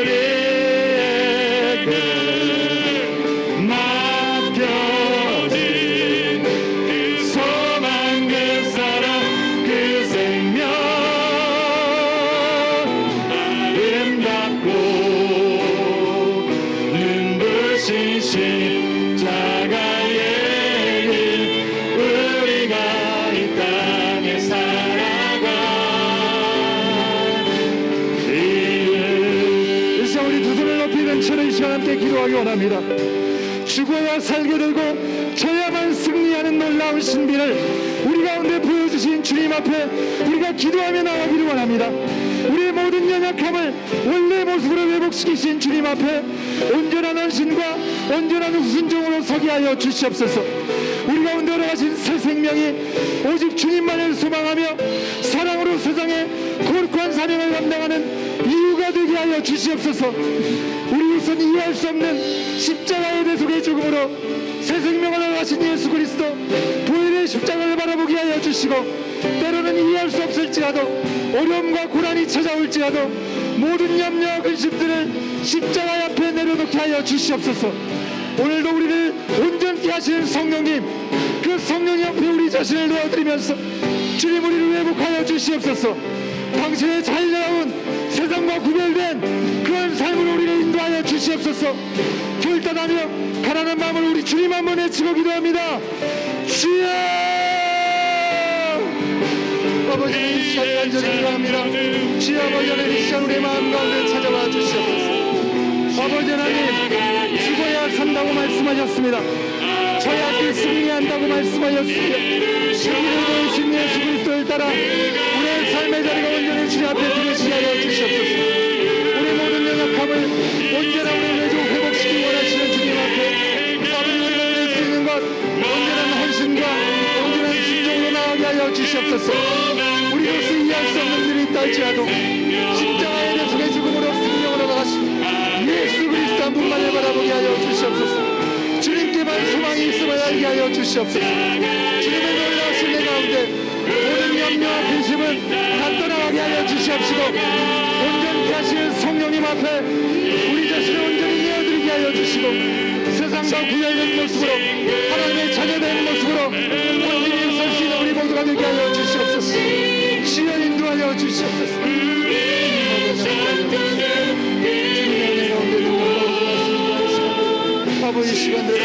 맡겨진 그 소망, 그 사랑, 그 생명, 아름답고 눈부신 십자가의 길, 우리가 이 땅에 살아가. 이 시간 우리 두 손을 높이 든처럼 이 시간 함께 기도하기 원합니다. 죽어야 살게 되고 저야만 승리하는 놀라운 신비를 우리 가운데 보여주신 주님 앞에 우리가 기도하며 나가기를 원합니다. 우리의 모든 연약함을 원래 모습으로 회복시키신 주님 앞에 온전한 헌신과 온전한 후순종으로 서게 하여 주시옵소서. 우리 가운데 걸어가신 새 생명이 오직 주님만을 소망하며 사랑으로 세상에 거룩한 사명을 감당하는 이유가 되게 하여 주시옵소서. 우리로서는 이해할 수 없는 십자가의 대속의 죽음으로 새 생명을 얻으신 예수 그리스도 보혈의 십자가를 바라보게 하여 주시고, 때로는 이해할 수 없을지라도 어려움과 고난이 찾아올지라도 모든 염려와 근심들을 십자가 앞에 내려놓게 하여 주시옵소서. 오늘도 우리를 온전케 하시는 성령님, 그 성령님 앞에 우리 자신을 놓아드리면서 주님 우리를 회복하여 주시옵소서. 당신의 자유로운 세상과 구별된 그런 삶으로 우리를 인도하여 주시옵소서. 결단하며 가난한 마음을 우리 주님 한번 외치고 기도합니다. 주여! 아버지, 이 시간 간절히 기도합니다. 주여, 아버지, 오늘 이 시간 우리의 마음 가운데 찾아와 주시옵소서. 아버지 하나님, 죽어야 산다고 말씀하셨습니다. 저야기 승리한다고 말씀하셨습니다. 승리를 보이신 예수 그리스도를 따라 우리의 삶의 자리가 온전히 주님 앞에 드리시게 하여 주시옵소서. 우리 모든 연약함을 언제나 우리를 내주 회복시키기 원하시는 주님 앞에 아버지, 우리가 드릴 수 있는 것 온전한 헌신과 온전한 순종으로 나아가게 하여 주시옵소서. 우리로서 이해할 수 없는 일이 있다 할지라도 십자가에 대해 속의 죽음으로 생명으로 나가신 예수 그리스도 한 분만을 바라보게 하여 주시옵소서. 주님께만 소망이 있음을 알게 하여 주시옵소서. 주님의 놀라우신 내 가운데 모든 염려와 근심을 다 떠나가게 하여 주시옵시고, 온전케 하시는 성령님 앞에 우리 자신을 온전히 내어드리게 하여 주시고, 세상과 구별된 모습으로 하나님의 자녀된 모습으로 온전히 설 수 있는 우리 모두가 되게 하여 주시옵소서. 주여 인도하여 주시옵소서. 주님의 은혜 가운데 누가 아버지 시간대로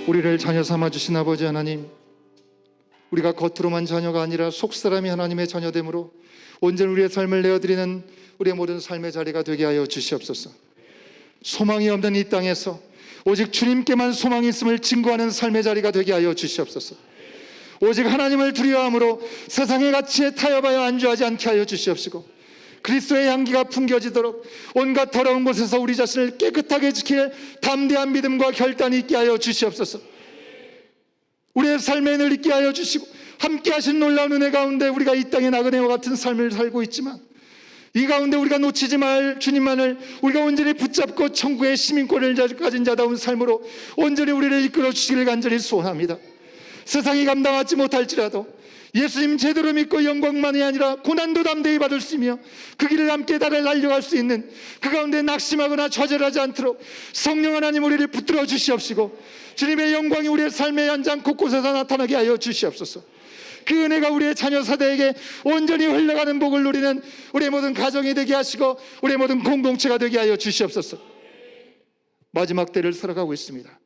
우리를 자녀 삼아 주신 아버지 하나님, 우리가 겉으로만 자녀가 아니라 속사람이 하나님의 자녀됨으로 온전히 우리의 삶을 내어드리는 우리의 모든 삶의 자리가 되게 하여 주시옵소서. 소망이 없는 이 땅에서 오직 주님께만 소망이 있음을 증거하는 삶의 자리가 되게 하여 주시옵소서. 오직 하나님을 두려워함으로 세상의 가치에 타협하여 안주하지 않게 하여 주시옵시고, 그리스도의 향기가 풍겨지도록 온갖 더러운 곳에서 우리 자신을 깨끗하게 지킬 담대한 믿음과 결단이 있게 하여 주시옵소서. 우리의 삶에 늘 있게 하여 주시고, 함께 하신 놀라운 은혜 가운데 우리가 이 땅의 나그네와 같은 삶을 살고 있지만, 이 가운데 우리가 놓치지 말 주님만을 우리가 온전히 붙잡고 천국의 시민권을 가진 자다운 삶으로 온전히 우리를 이끌어 주시기를 간절히 소원합니다. 세상이 감당하지 못할지라도 예수님 제대로 믿고 영광만이 아니라 고난도 담대히 받을 수 있며 그 길을 함께 달려갈 수 있는, 그 가운데 낙심하거나 좌절하지 않도록 성령 하나님 우리를 붙들어 주시옵시고, 주님의 영광이 우리의 삶의 현장 곳곳에서 나타나게 하여 주시옵소서. 그 은혜가 우리의 자녀 세대에게 온전히 흘러가는 복을 누리는 우리의 모든 가정이 되게 하시고 우리의 모든 공동체가 되게 하여 주시옵소서. 마지막 때를 살아가고 있습니다.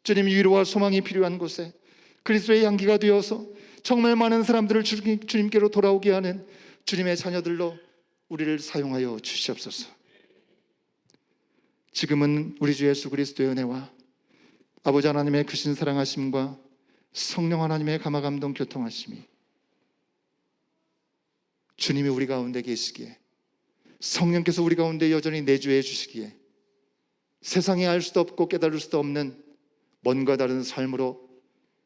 주님 위로와 소망이 필요한 곳에 그리스도의 향기가 되어서 정말 많은 사람들을 주님께로 돌아오게 하는 주님의 자녀들로 우리를 사용하여 주시옵소서. 지금은 우리 주 예수 그리스도의 은혜와 아버지 하나님의 크신 사랑하심과 성령 하나님의 감화감동 교통하심이 주님이 우리 가운데 계시기에, 성령께서 우리 가운데 여전히 내주해 주시기에 세상에 알 수도 없고 깨달을 수도 없는 뭔가 다른 삶으로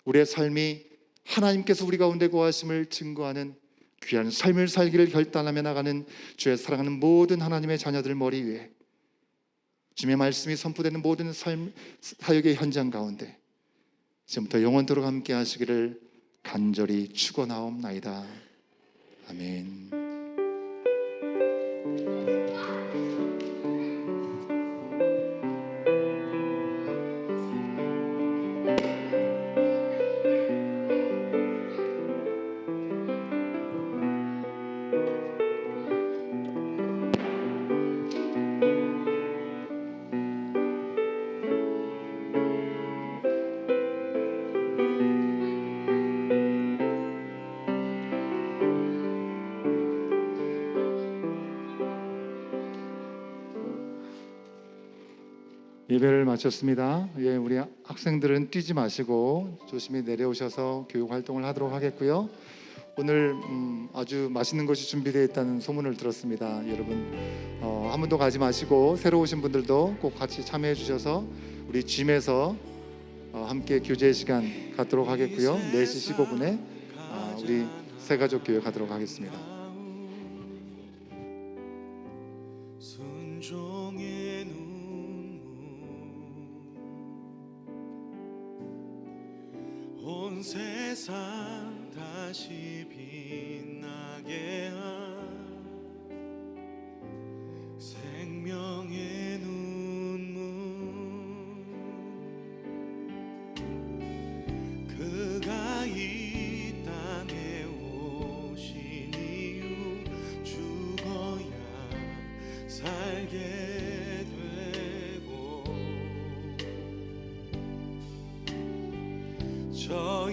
우리의 삶이 하나님께서 우리 가운데 거하심을 증거하는 귀한 삶을 살기를 결단하며 나가는 주의 사랑하는 모든 하나님의 자녀들 머리 위에 주님의 말씀이 선포되는 모든 삶 사역의 현장 가운데 지금부터 영원토록 함께 하시기를 간절히 축원하옵나이다. 아멘. 예배를 마쳤습니다. 우리 학생들은 뛰지 마시고 조심히 내려오셔서 교육 활동을 하도록 하겠고요. 오늘 아주 맛있는 것이 준비되어 있다는 소문을 들었습니다. 여러분 한 번도 가지 마시고 새로 오신 분들도 꼭 같이 참여해 주셔서 우리 짐에서 함께 교제 시간 갖도록 하겠고요. 4시 15분에 우리 새가족 교회 가도록 하겠습니다. 순종의 눈물 온 세상 다시 빛나게 한 생명의 눈물 그가 이 땅에 오신 이유 죽어야 살게 되고 저